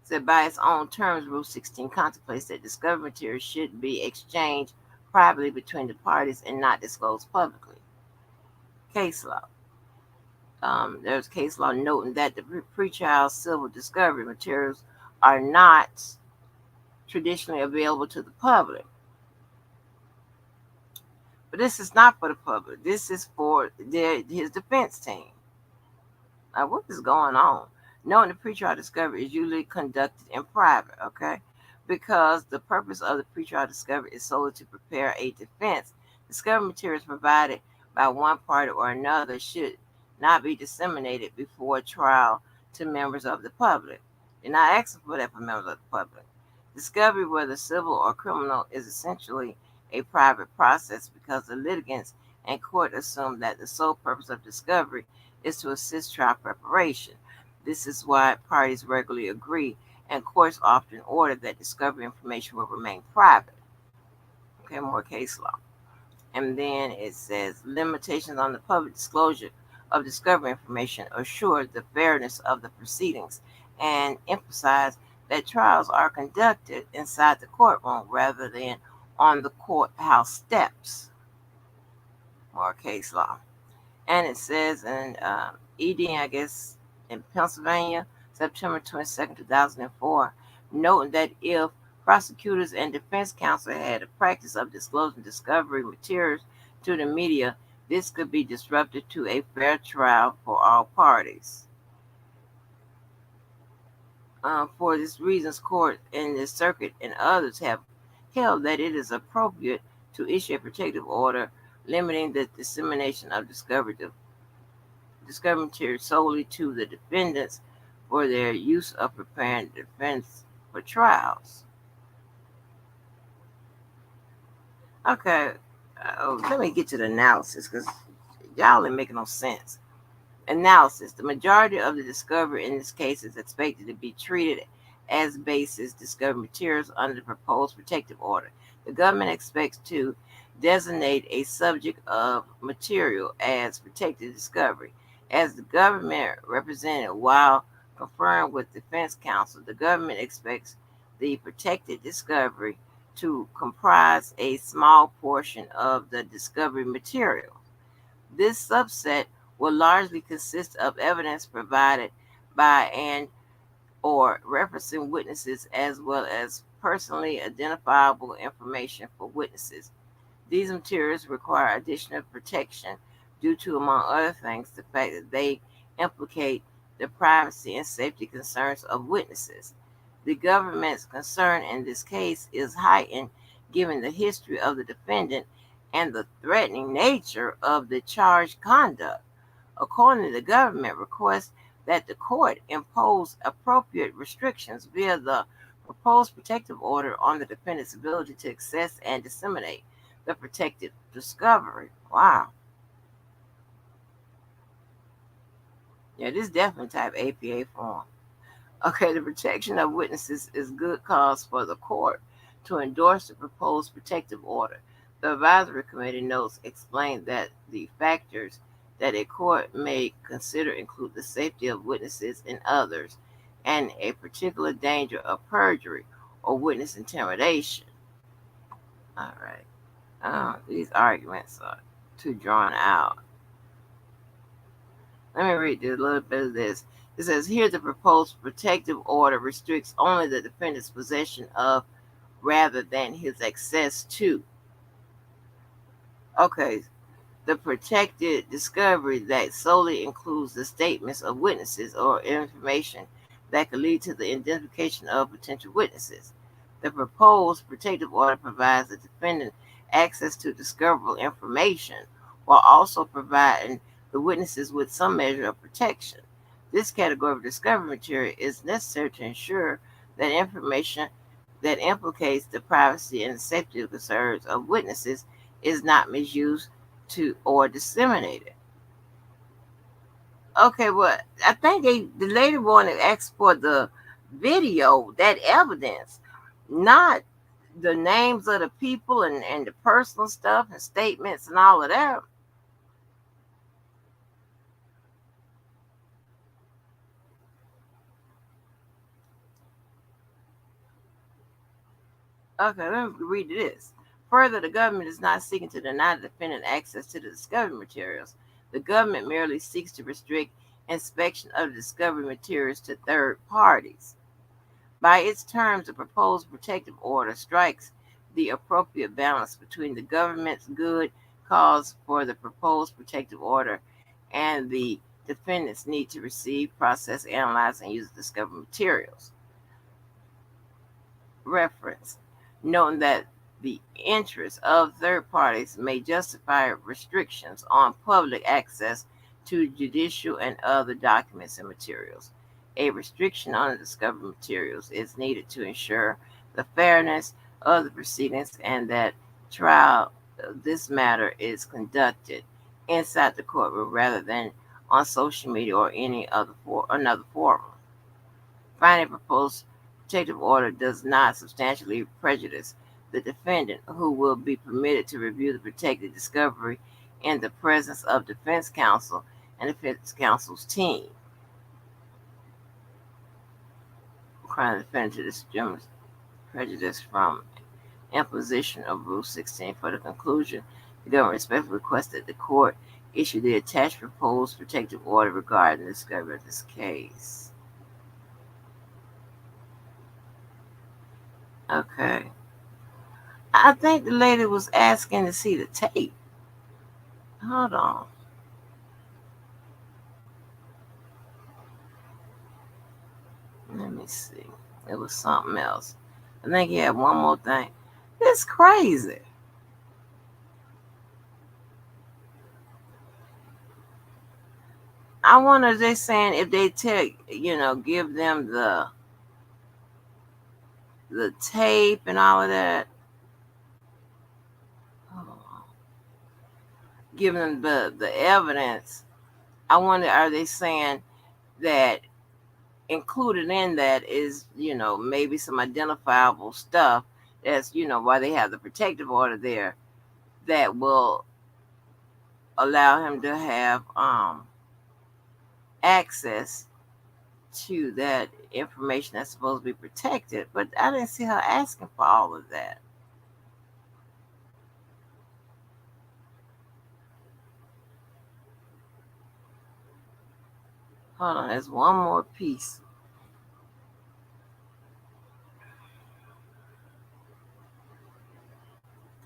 So by its own terms, Rule 16 contemplates that discovery materials should be exchanged privately between the parties and not disclosed publicly. Case law. There's case law noting that the pretrial civil discovery materials are not traditionally available to the public. But this is not for the public. This is for his defense team. Now, what is going on? Knowing the pretrial discovery is usually conducted in private, okay? Because the purpose of the pretrial discovery is solely to prepare a defense. Discovery materials provided by one party or another should not be disseminated before trial to members of the public. They're not asking for that for members of the public. Discovery, whether civil or criminal, is essentially a private process because the litigants and court assume that the sole purpose of discovery is to assist trial preparation. This is why parties regularly agree, and courts often order that discovery information will remain private. Okay, more case law. And then it says limitations on the public disclosure of discovery information assure the fairness of the proceedings and emphasize that trials are conducted inside the courtroom rather than on the courthouse steps. More case law. And it says in ED, I guess, in Pennsylvania, September 22nd, 2004, noting that if prosecutors and defense counsel had a practice of disclosing discovery materials to the media, this could be disruptive to a fair trial for all parties. For these reasons, court in the circuit and others have held that it is appropriate to issue a protective order limiting the dissemination of discovery material solely to the defendants for their use of preparing defense for trials. Okay, let me get to the analysis because y'all ain't making no sense. Analysis. The majority of the discovery in this case is expected to be treated as basis discovery materials under the proposed protective order. The government expects to designate a subject of material as protected discovery. As the government representative, while conferring with defense counsel, the government expects the protected discovery to comprise a small portion of the discovery material. This subset will largely consist of evidence provided by and or referencing witnesses as well as personally identifiable information for witnesses. These materials require additional protection due to, among other things, the fact that they implicate the privacy and safety concerns of witnesses. The government's concern in this case is heightened given the history of the defendant and the threatening nature of the charged conduct. Accordingly, the government requests that the court impose appropriate restrictions via the proposed protective order on the defendant's ability to access and disseminate the protected discovery. Wow. Yeah, this is definitely type APA form. Okay, the protection of witnesses is good cause for the court to endorse the proposed protective order. The advisory committee notes explain that the factors that a court may consider include the safety of witnesses and others, and a particular danger of perjury or witness intimidation. All right. These arguments are too drawn out. Let me read a little bit of this. It says here the proposed protective order restricts only the defendant's possession of rather than his access to. Okay, the protected discovery that solely includes the statements of witnesses or information that could lead to the identification of potential witnesses. The proposed protective order provides the defendant access to discoverable information while also providing the witnesses with some measure of protection. This category of discovery material is necessary to ensure that information that implicates the privacy and safety concerns of witnesses is not misused to or disseminated. Okay, well, I think the lady wanted to ask for the video, that evidence, not the names of the people and the personal stuff and statements and all of that. Okay, let me read this. Further, the government is not seeking to deny the defendant access to the discovery materials. The government merely seeks to restrict inspection of the discovery materials to third parties. By its terms, the proposed protective order strikes the appropriate balance between the government's good cause for the proposed protective order and the defendant's need to receive, process, analyze, and use the discovery materials. Reference, noting that the interests of third parties may justify restrictions on public access to judicial and other documents and materials. A restriction on the discovery materials is needed to ensure the fairness of the proceedings and that trial this matter is conducted inside the courtroom rather than on social media or another forum. Finally, proposed protective order does not substantially prejudice the defendant, who will be permitted to review the protected discovery in the presence of defense counsel and defense counsel's team. Crime defendant is prejudice from imposition of Rule 16. For the conclusion, the government respectfully requests that the court issue the attached proposed protective order regarding the discovery of this case. Okay. I think the lady was asking to see the tape. Hold on. Let me see. It was something else. I think he had one more thing. It's crazy. I wonder if they're saying if they give them the tape and all of that. Give them the evidence. I wonder, are they saying that included in that is, maybe some identifiable stuff that's, why they have the protective order there that will allow him to have access to that information that's supposed to be protected. But I didn't see her asking for all of that. Hold on, there's one more piece.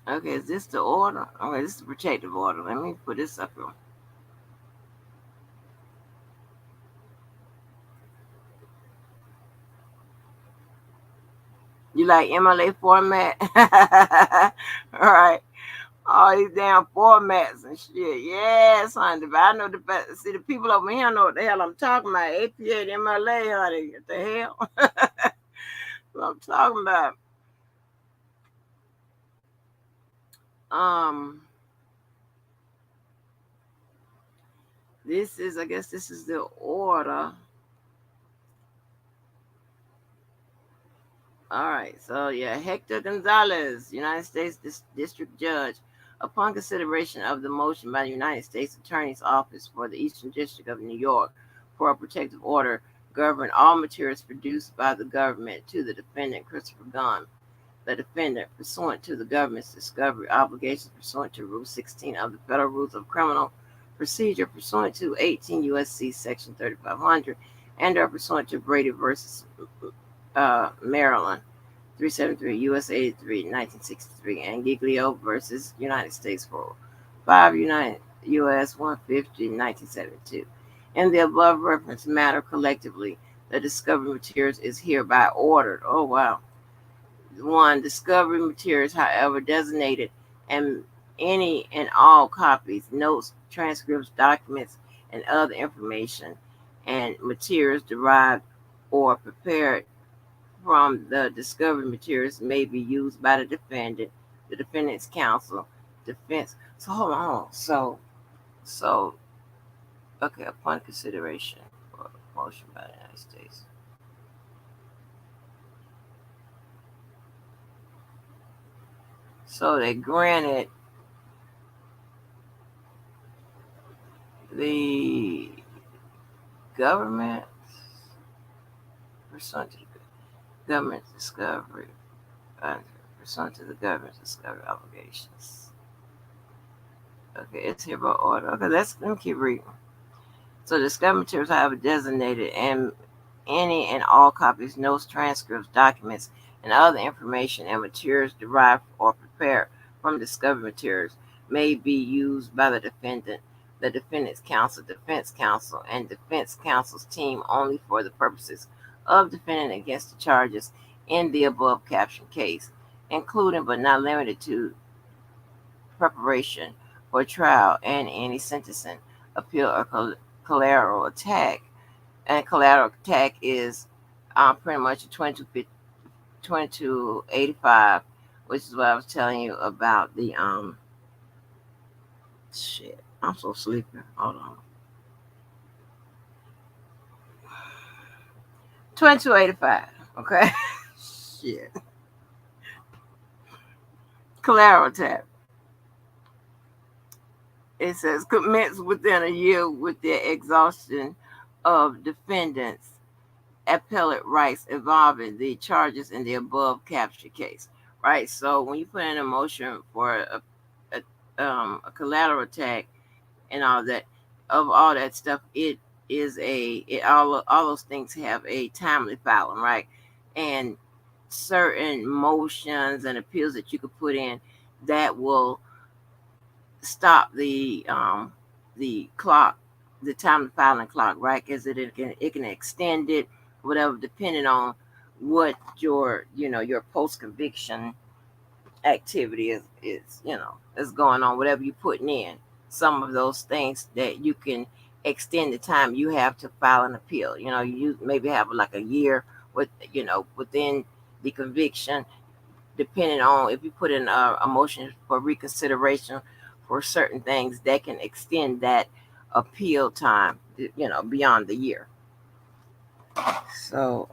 Okay, is this the order? Okay, this is the protective order. Let me put this up here. You like MLA format? All right. All these damn formats and shit. Yes, honey. But I know the best. See, the people over here know what the hell I'm talking about. APA and MLA, honey. What the hell? What I'm talking about. Um, I guess this is the order. All right. So, yeah, Hector Gonzalez, United States District Judge. Upon consideration of the motion by the United States Attorney's Office for the Eastern District of New York for a protective order governing all materials produced by the government to the defendant Christopher Gunn, the defendant, pursuant to the government's discovery obligations pursuant to Rule 16 of the Federal Rules of Criminal Procedure, pursuant to 18 U.S.C. Section 3500, and are pursuant to Brady versus Maryland 373 U.S. 83, 1963, and Giglio versus United States for 5 United U.S. 150, 1972. In the above referenced matter collectively, the discovery materials is hereby ordered. Oh, wow. One, discovery materials, however designated, and any and all copies, notes, transcripts, documents, and other information and materials derived or prepared from the discovery materials may be used by the defendant's counsel, defense. So hold on. So okay, upon consideration for motion by the United States. So they granted the government pursuant to the government's discovery uh, pursuant to the government's discovery obligations. Okay, it's here by order. Okay, let me keep reading. So discovery materials, however designated, and any and all copies, notes, transcripts, documents, and other information and materials derived or prepared from discovery materials may be used by the defendant's counsel, defense counsel, and defense counsel's team only for the purposes of defending against the charges in the above captioned case, including but not limited to preparation for trial and any sentencing, appeal, or collateral attack. And collateral attack is pretty much a 2285, which is what I was telling you about the shit. I'm so sleepy. Hold on. 2285. Okay. Shit. Collateral attack. It says commence within a year with the exhaustion of defendants' appellate rights involving the charges in the above captured case. Right. So when you put in a motion for a collateral attack and all that stuff, all those things have a timely filing, right? And certain motions and appeals that you could put in that will stop the clock, the time of filing clock, right? Because it can extend it, whatever, depending on what your post conviction activity is going on, whatever you're putting in. Some of those things that you can extend the time you have to file an appeal. You maybe have like a year within the conviction, depending on if you put in a motion for reconsideration for certain things that can extend that appeal time, beyond the year. So,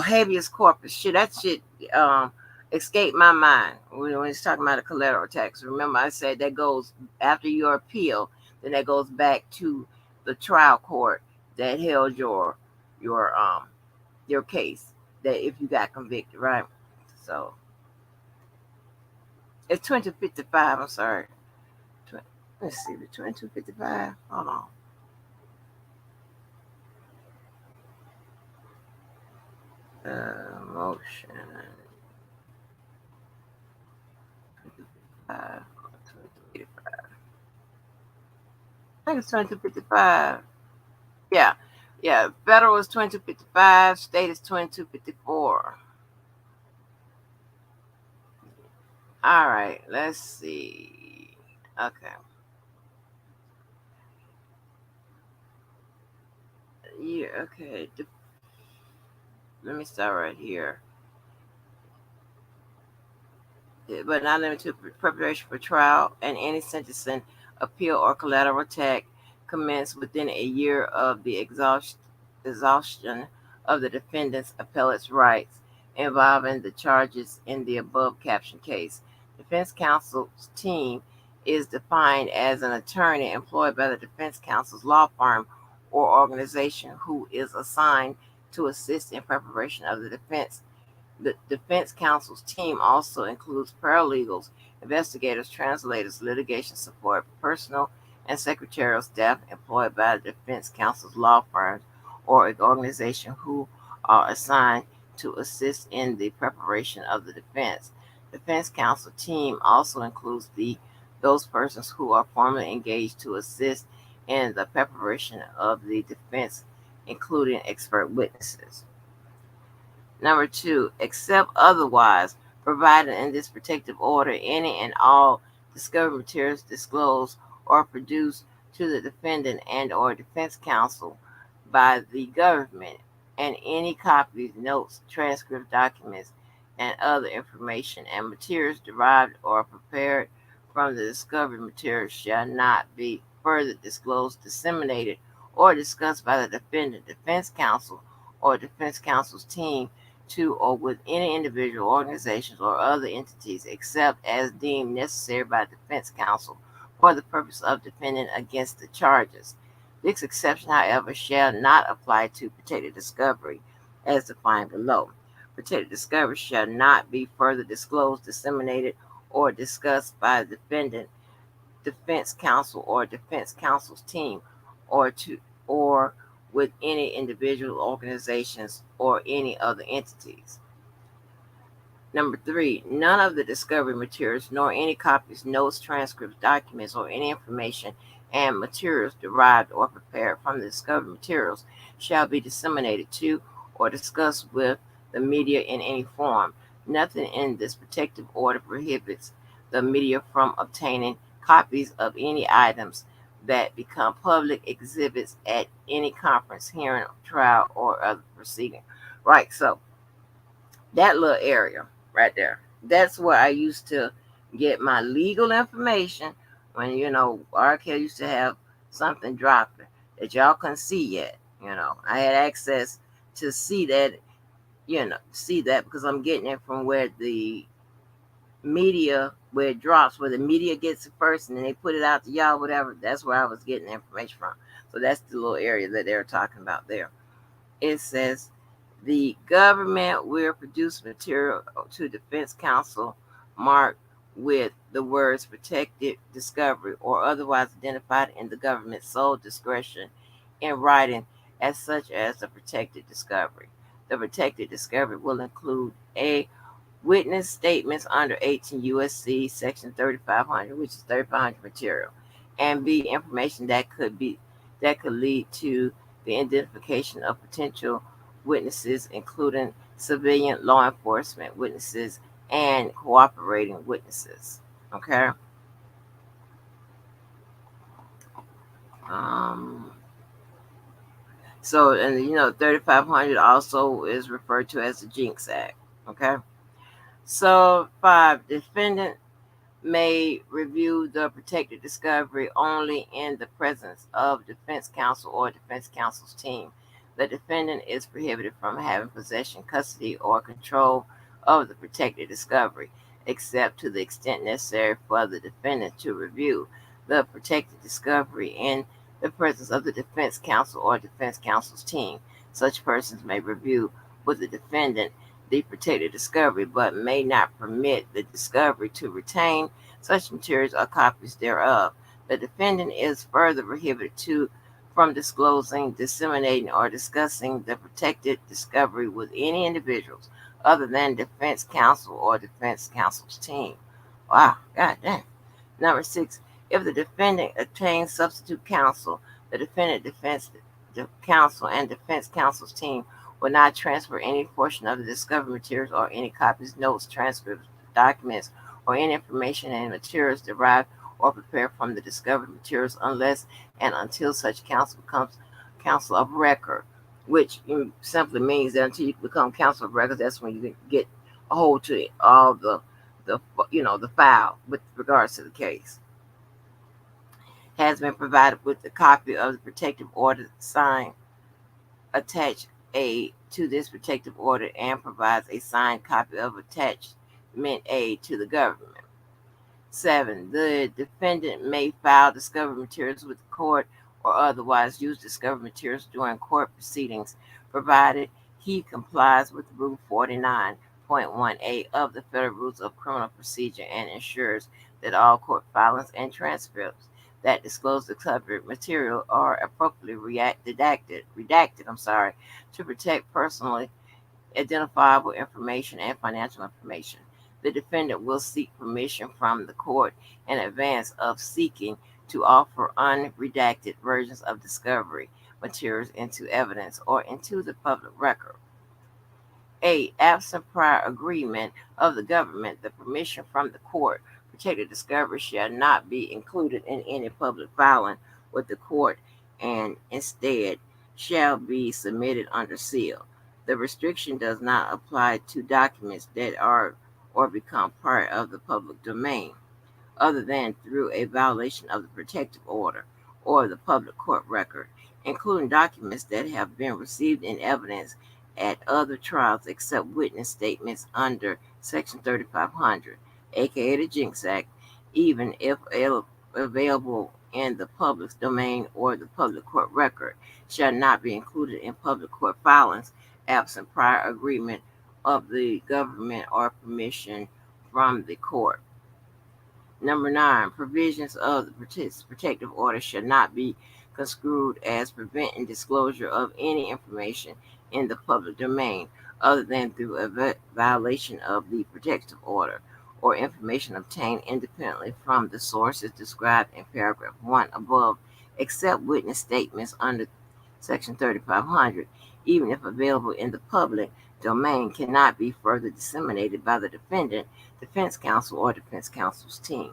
habeas corpus. Shit, that shit um, escaped my mind when it's talking about a collateral tax. Remember, I said that goes after your appeal, then that goes back to the trial court that held your case. That if you got convicted, right? So it's 2055. I'm sorry. Let's see, the 2255. Hold on. Motion. 25. I think it's 2255. Yeah. Yeah. Federal is 2255. State is 2254. All right. Let's see. Okay. Yeah. Okay. Let me start right here. But not limited to preparation for trial and any sentencing, appeal, or collateral attack commenced within a year of the exhaustion of the defendant's appellate's rights involving the charges in the above captioned case. Defense counsel's team is defined as an attorney employed by the defense counsel's law firm or organization who is assigned to assist in preparation of the defense. The defense counsel's team also includes paralegals, investigators, translators, litigation support, personal and secretarial staff employed by the defense counsel's law firms or an organization who are assigned to assist in the preparation of the defense. Defense counsel team also includes those persons who are formally engaged to assist in the preparation of the defense, including expert witnesses. Number two, except otherwise provided in this protective order, any and all discovered materials disclosed or produced to the defendant and or defense counsel by the government, and any copies, notes, transcript documents, and other information and materials derived or prepared from the discovered materials shall not be further disclosed, disseminated, or discussed by the defendant, defense counsel, or defense counsel's team to or with any individual, organizations, or other entities except as deemed necessary by defense counsel for the purpose of defending against the charges. This exception, however, shall not apply to protected discovery as defined below. Protected discovery shall not be further disclosed, disseminated, or discussed by the defendant, defense counsel, or defense counsel's team, or with any individual organizations or any other entities. Number three, none of the discovery materials, nor any copies, notes, transcripts, documents, or any information and materials derived or prepared from the discovery materials shall be disseminated to or discussed with the media in any form. Nothing in this protective order prohibits the media from obtaining copies of any items that become public exhibits at any conference, hearing, trial, or other proceeding. Right, so that little area right there, that's where I used to get my legal information when, R. Kelly used to have something dropped that y'all couldn't see yet. I had access to see that because I'm getting it from where the media, where it drops, where the media gets it first and then they put it out to y'all, whatever. That's where I was getting the information from. So that's the little area that they're talking about there. It says the government will produce material to defense counsel marked with the words protected discovery or otherwise identified in the government's sole discretion in writing as such as the protected discovery. The protected discovery will include a witness statements under 18 USC section 3500, which is 3500 material, and B, information that could lead to the identification of potential witnesses, including civilian law enforcement witnesses and cooperating witnesses. Okay. Um, and 3500 also is referred to as the Jinx Act. Okay. So, five, defendant may review the protected discovery only in the presence of defense counsel or defense counsel's team. The defendant is prohibited from having possession, custody, or control of the protected discovery, except to the extent necessary for the defendant to review the protected discovery in the presence of the defense counsel or defense counsel's team. Such persons may review with the defendant the protected discovery, but may not permit the discovery to retain such materials or copies thereof. The defendant is further prohibited from disclosing, disseminating, or discussing the protected discovery with any individuals other than defense counsel or defense counsel's team. Wow, god damn. Number 6, if the defendant obtains substitute counsel, the defendant, defense counsel, and defense counsel's team will not transfer any portion of the discovery materials or any copies, notes, transcripts, documents, or any information and materials derived or prepared from the discovered materials unless and until such counsel becomes counsel of record, which simply means that until you become counsel of record, that's when you can get a hold to all the file with regards to the case. Has been provided with a copy of the protective order signed attached A to this protective order and provides a signed copy of attachment A to the government. 7. The defendant may file discovery materials with the court or otherwise use discovery materials during court proceedings, provided he complies with Rule 49.1A of the Federal Rules of Criminal Procedure and ensures that all court filings and transcripts that disclose the covered material are appropriately redacted to protect personally identifiable information and financial information. The defendant will seek permission from the court in advance of seeking to offer unredacted versions of discovery materials into evidence or into the public record. 8. Absent prior agreement of the government, the permission from the court, protected discovery shall not be included in any public filing with the court and instead shall be submitted under seal. The restriction does not apply to documents that are or become part of the public domain, other than through a violation of the protective order or the public court record, including documents that have been received in evidence at other trials except witness statements under Section 3500, aka the Jinx Act, even if available in the public domain or the public court record, shall not be included in public court filings absent prior agreement of the government or permission from the court. Number 9, provisions of the protective order shall not be construed as preventing disclosure of any information in the public domain other than through a violation of the protective order or information obtained independently from the sources described in paragraph 1 above, except witness statements under Section 3500, even if available in the public domain, cannot be further disseminated by the defendant, defense counsel, or defense counsel's team.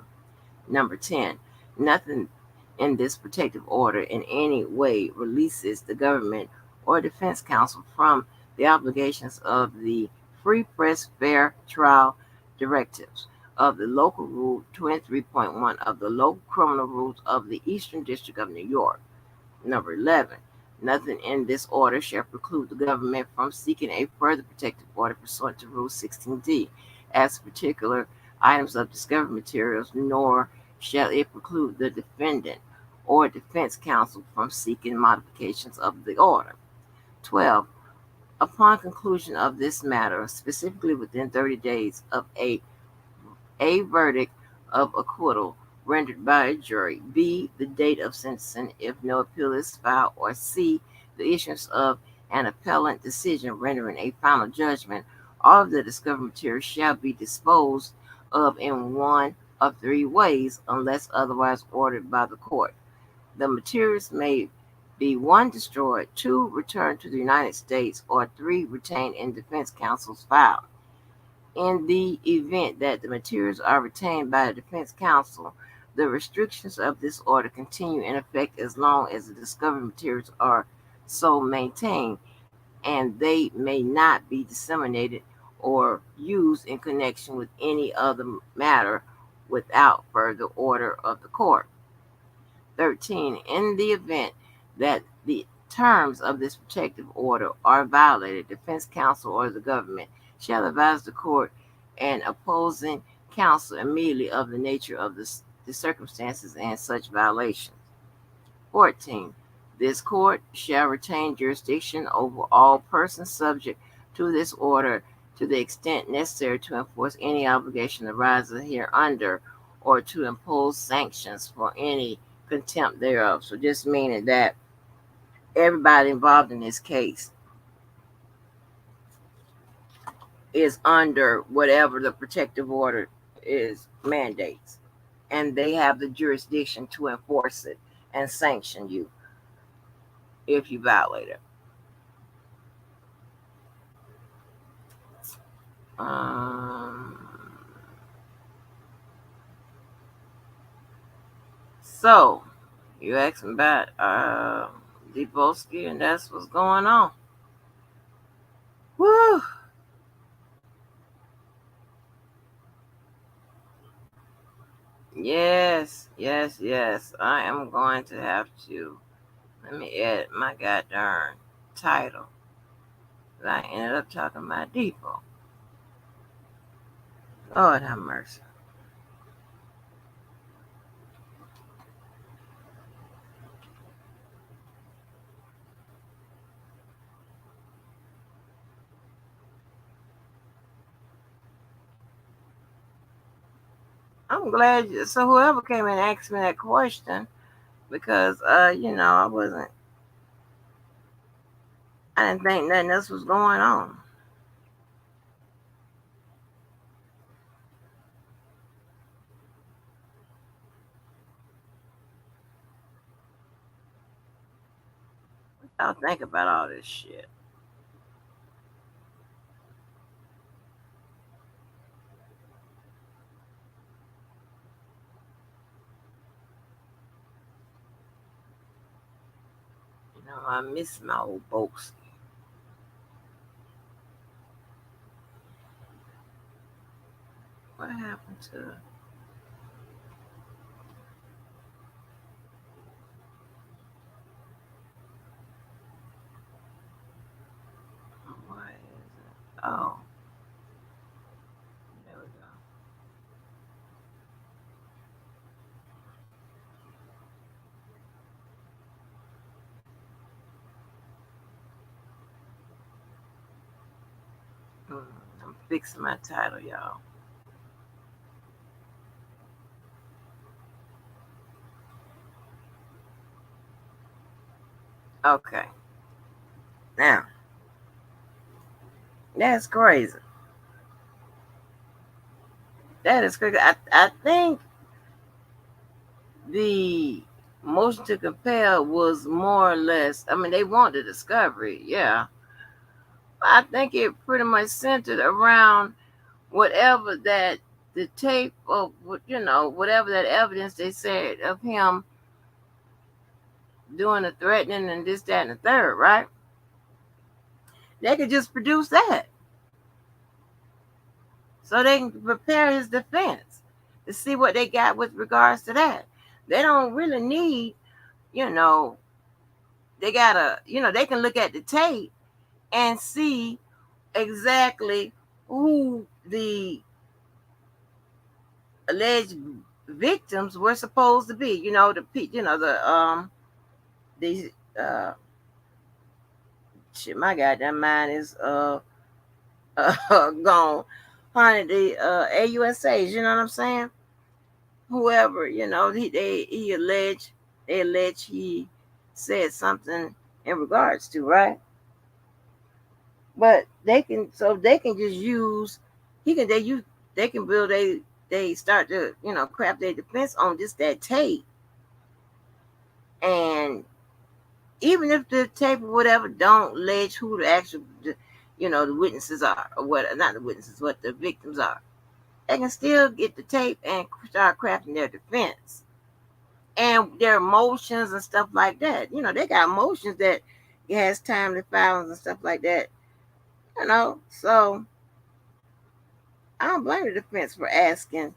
Number 10, nothing in this protective order in any way releases the government or defense counsel from the obligations of the Free Press Fair Trial directives of the Local Rule 23.1 of the Local Criminal Rules of the Eastern District of New York. Number 11, nothing in this order shall preclude the government from seeking a further protective order pursuant to Rule 16D as particular items of discovery materials, nor shall it preclude the defendant or defense counsel from seeking modifications of the order. 12. Upon conclusion of this matter, specifically within 30 days of A, verdict of acquittal rendered by a jury, B, the date of sentencing if no appeal is filed, or C, the issuance of an appellate decision rendering a final judgment, all of the discovery materials shall be disposed of in one of 3 ways unless otherwise ordered by the court. The materials may be 1, destroyed, 2, returned to the United States, or 3, retained in defense counsel's file. In the event that the materials are retained by the defense counsel, the restrictions of this order continue in effect as long as the discovery materials are so maintained, and they may not be disseminated or used in connection with any other matter without further order of the court. 13. In the event that the terms of this protective order are violated, defense counsel or the government shall advise the court and opposing counsel immediately of the nature of the circumstances and such violations. 14. This court shall retain jurisdiction over all persons subject to this order to the extent necessary to enforce any obligation arising hereunder or to impose sanctions for any contempt thereof. So just meaning that everybody involved in this case is under whatever the protective order is mandates, and they have the jurisdiction to enforce it and sanction you if you violate it. So you asked me about Debo, and that's what's going on. Woo! Yes, yes, yes. I am going to have to. Let me edit my goddamn title. I ended up talking about Debo. Lord have mercy. I'm glad. So whoever came and asked me that question, because I didn't think nothing else was going on. I'll think about all this shit. I miss my old folks. What happened to? Why is it? Oh, there we go. I'm fixing my title, y'all. Okay. Now, that's crazy. That is crazy. I think the motion to compel was more or less, I mean, they want the discovery, yeah. I think it pretty much centered around whatever that the tape of, whatever that evidence they said of him doing the threatening and this, that, and the third, right? They could just produce that so they can prepare his defense to see what they got with regards to that. They don't really need, you know, they gotta, they can look at the tape and see exactly who the alleged victims were supposed to be. The shit. My goddamn mind is gone. Honey, the AUSAs. You know what I'm saying? Whoever, he alleged, they allege he said something in regards to, right? But they can just use, he can they use they can build they start to craft their defense on just that tape. And even if the tape or whatever don't allege who the actual the witnesses are, or what, not the witnesses, what the victims are, they can still get the tape and start crafting their defense and their emotions and stuff like that. They got emotions that it has timely filings and stuff like that. So I don't blame the defense for asking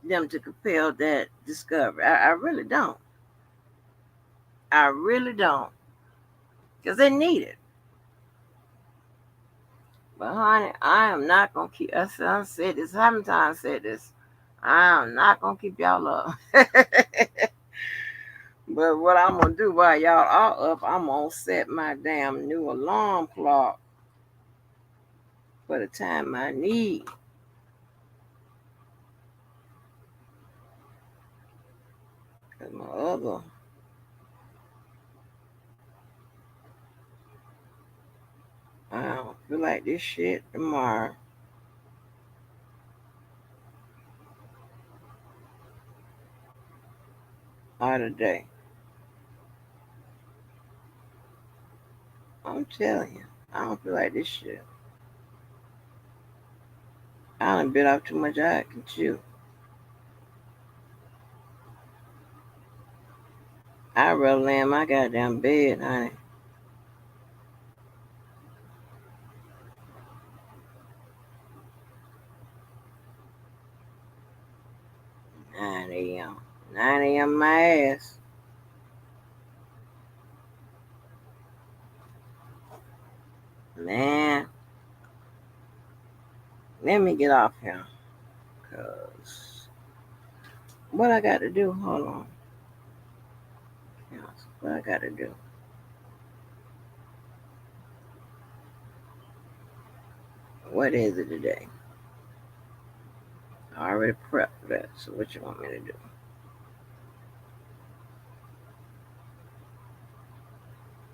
them to compel that discovery. I really don't. I really don't. Because they need it. But honey, I am not gonna keep. I said this. How many times I said this? I am not gonna keep y'all up. But what I'm gonna do while y'all are up, I'm gonna set my damn new alarm clock for the time I need. Cause my other, I don't feel like this shit tomorrow or today. I'm telling you, I don't feel like this shit. I done bit off too much I can chew. I'd rather lay in my goddamn bed, honey. 9 a.m. 9 a.m. my ass. Man, let me get off here. Cause what I got to do? Hold on. Yes, what I got to do? What is it today? I already prepped that. So what you want me to do?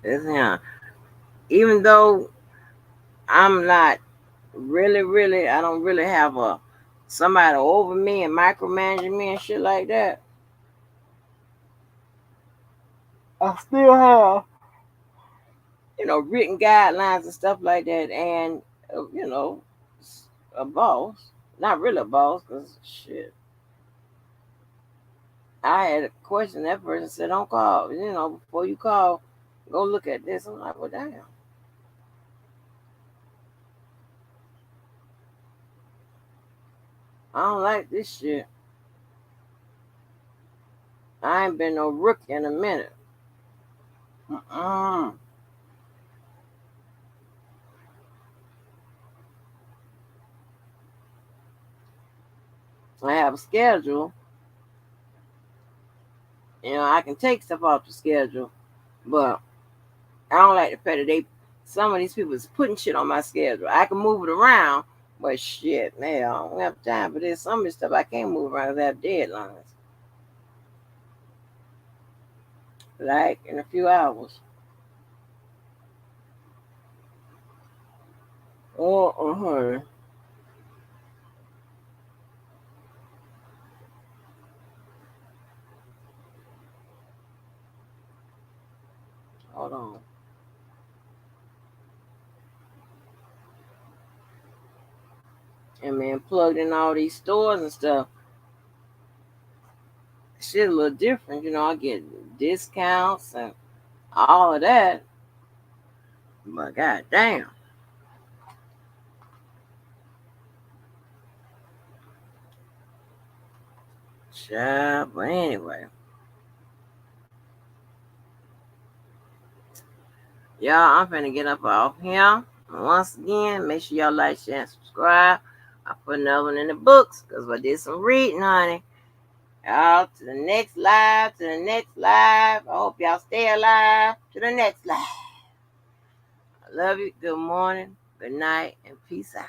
This here. Even though I'm not really, I don't really have a somebody over me and micromanaging me and shit like that. I still have, written guidelines and stuff like that, and you know, a boss. Not really a boss, cause shit. I had a question. That person said, "Don't call. Before you call, go look at this." I'm like, "Well, damn. I don't like this shit. I ain't been no rookie in a minute." Mm-mm. I have a schedule. I can take stuff off the schedule, but I don't like the fact that some of these people is putting shit on my schedule. I can move it around, but shit, man, I don't have time for this. Some of this stuff I can't move around because I have deadlines, like in a few hours. Oh, honey. Hold on. And man, plugged in all these stores and stuff. Shit a little different, I get discounts and all of that. But goddamn, child. But anyway, y'all, I'm finna get up off here. Once again, make sure y'all like, share, and subscribe. I put another one in the books because I did some reading, honey. Y'all, to the next live, to the next live. I hope y'all stay alive to the next live. I love you. Good morning, good night, and peace out.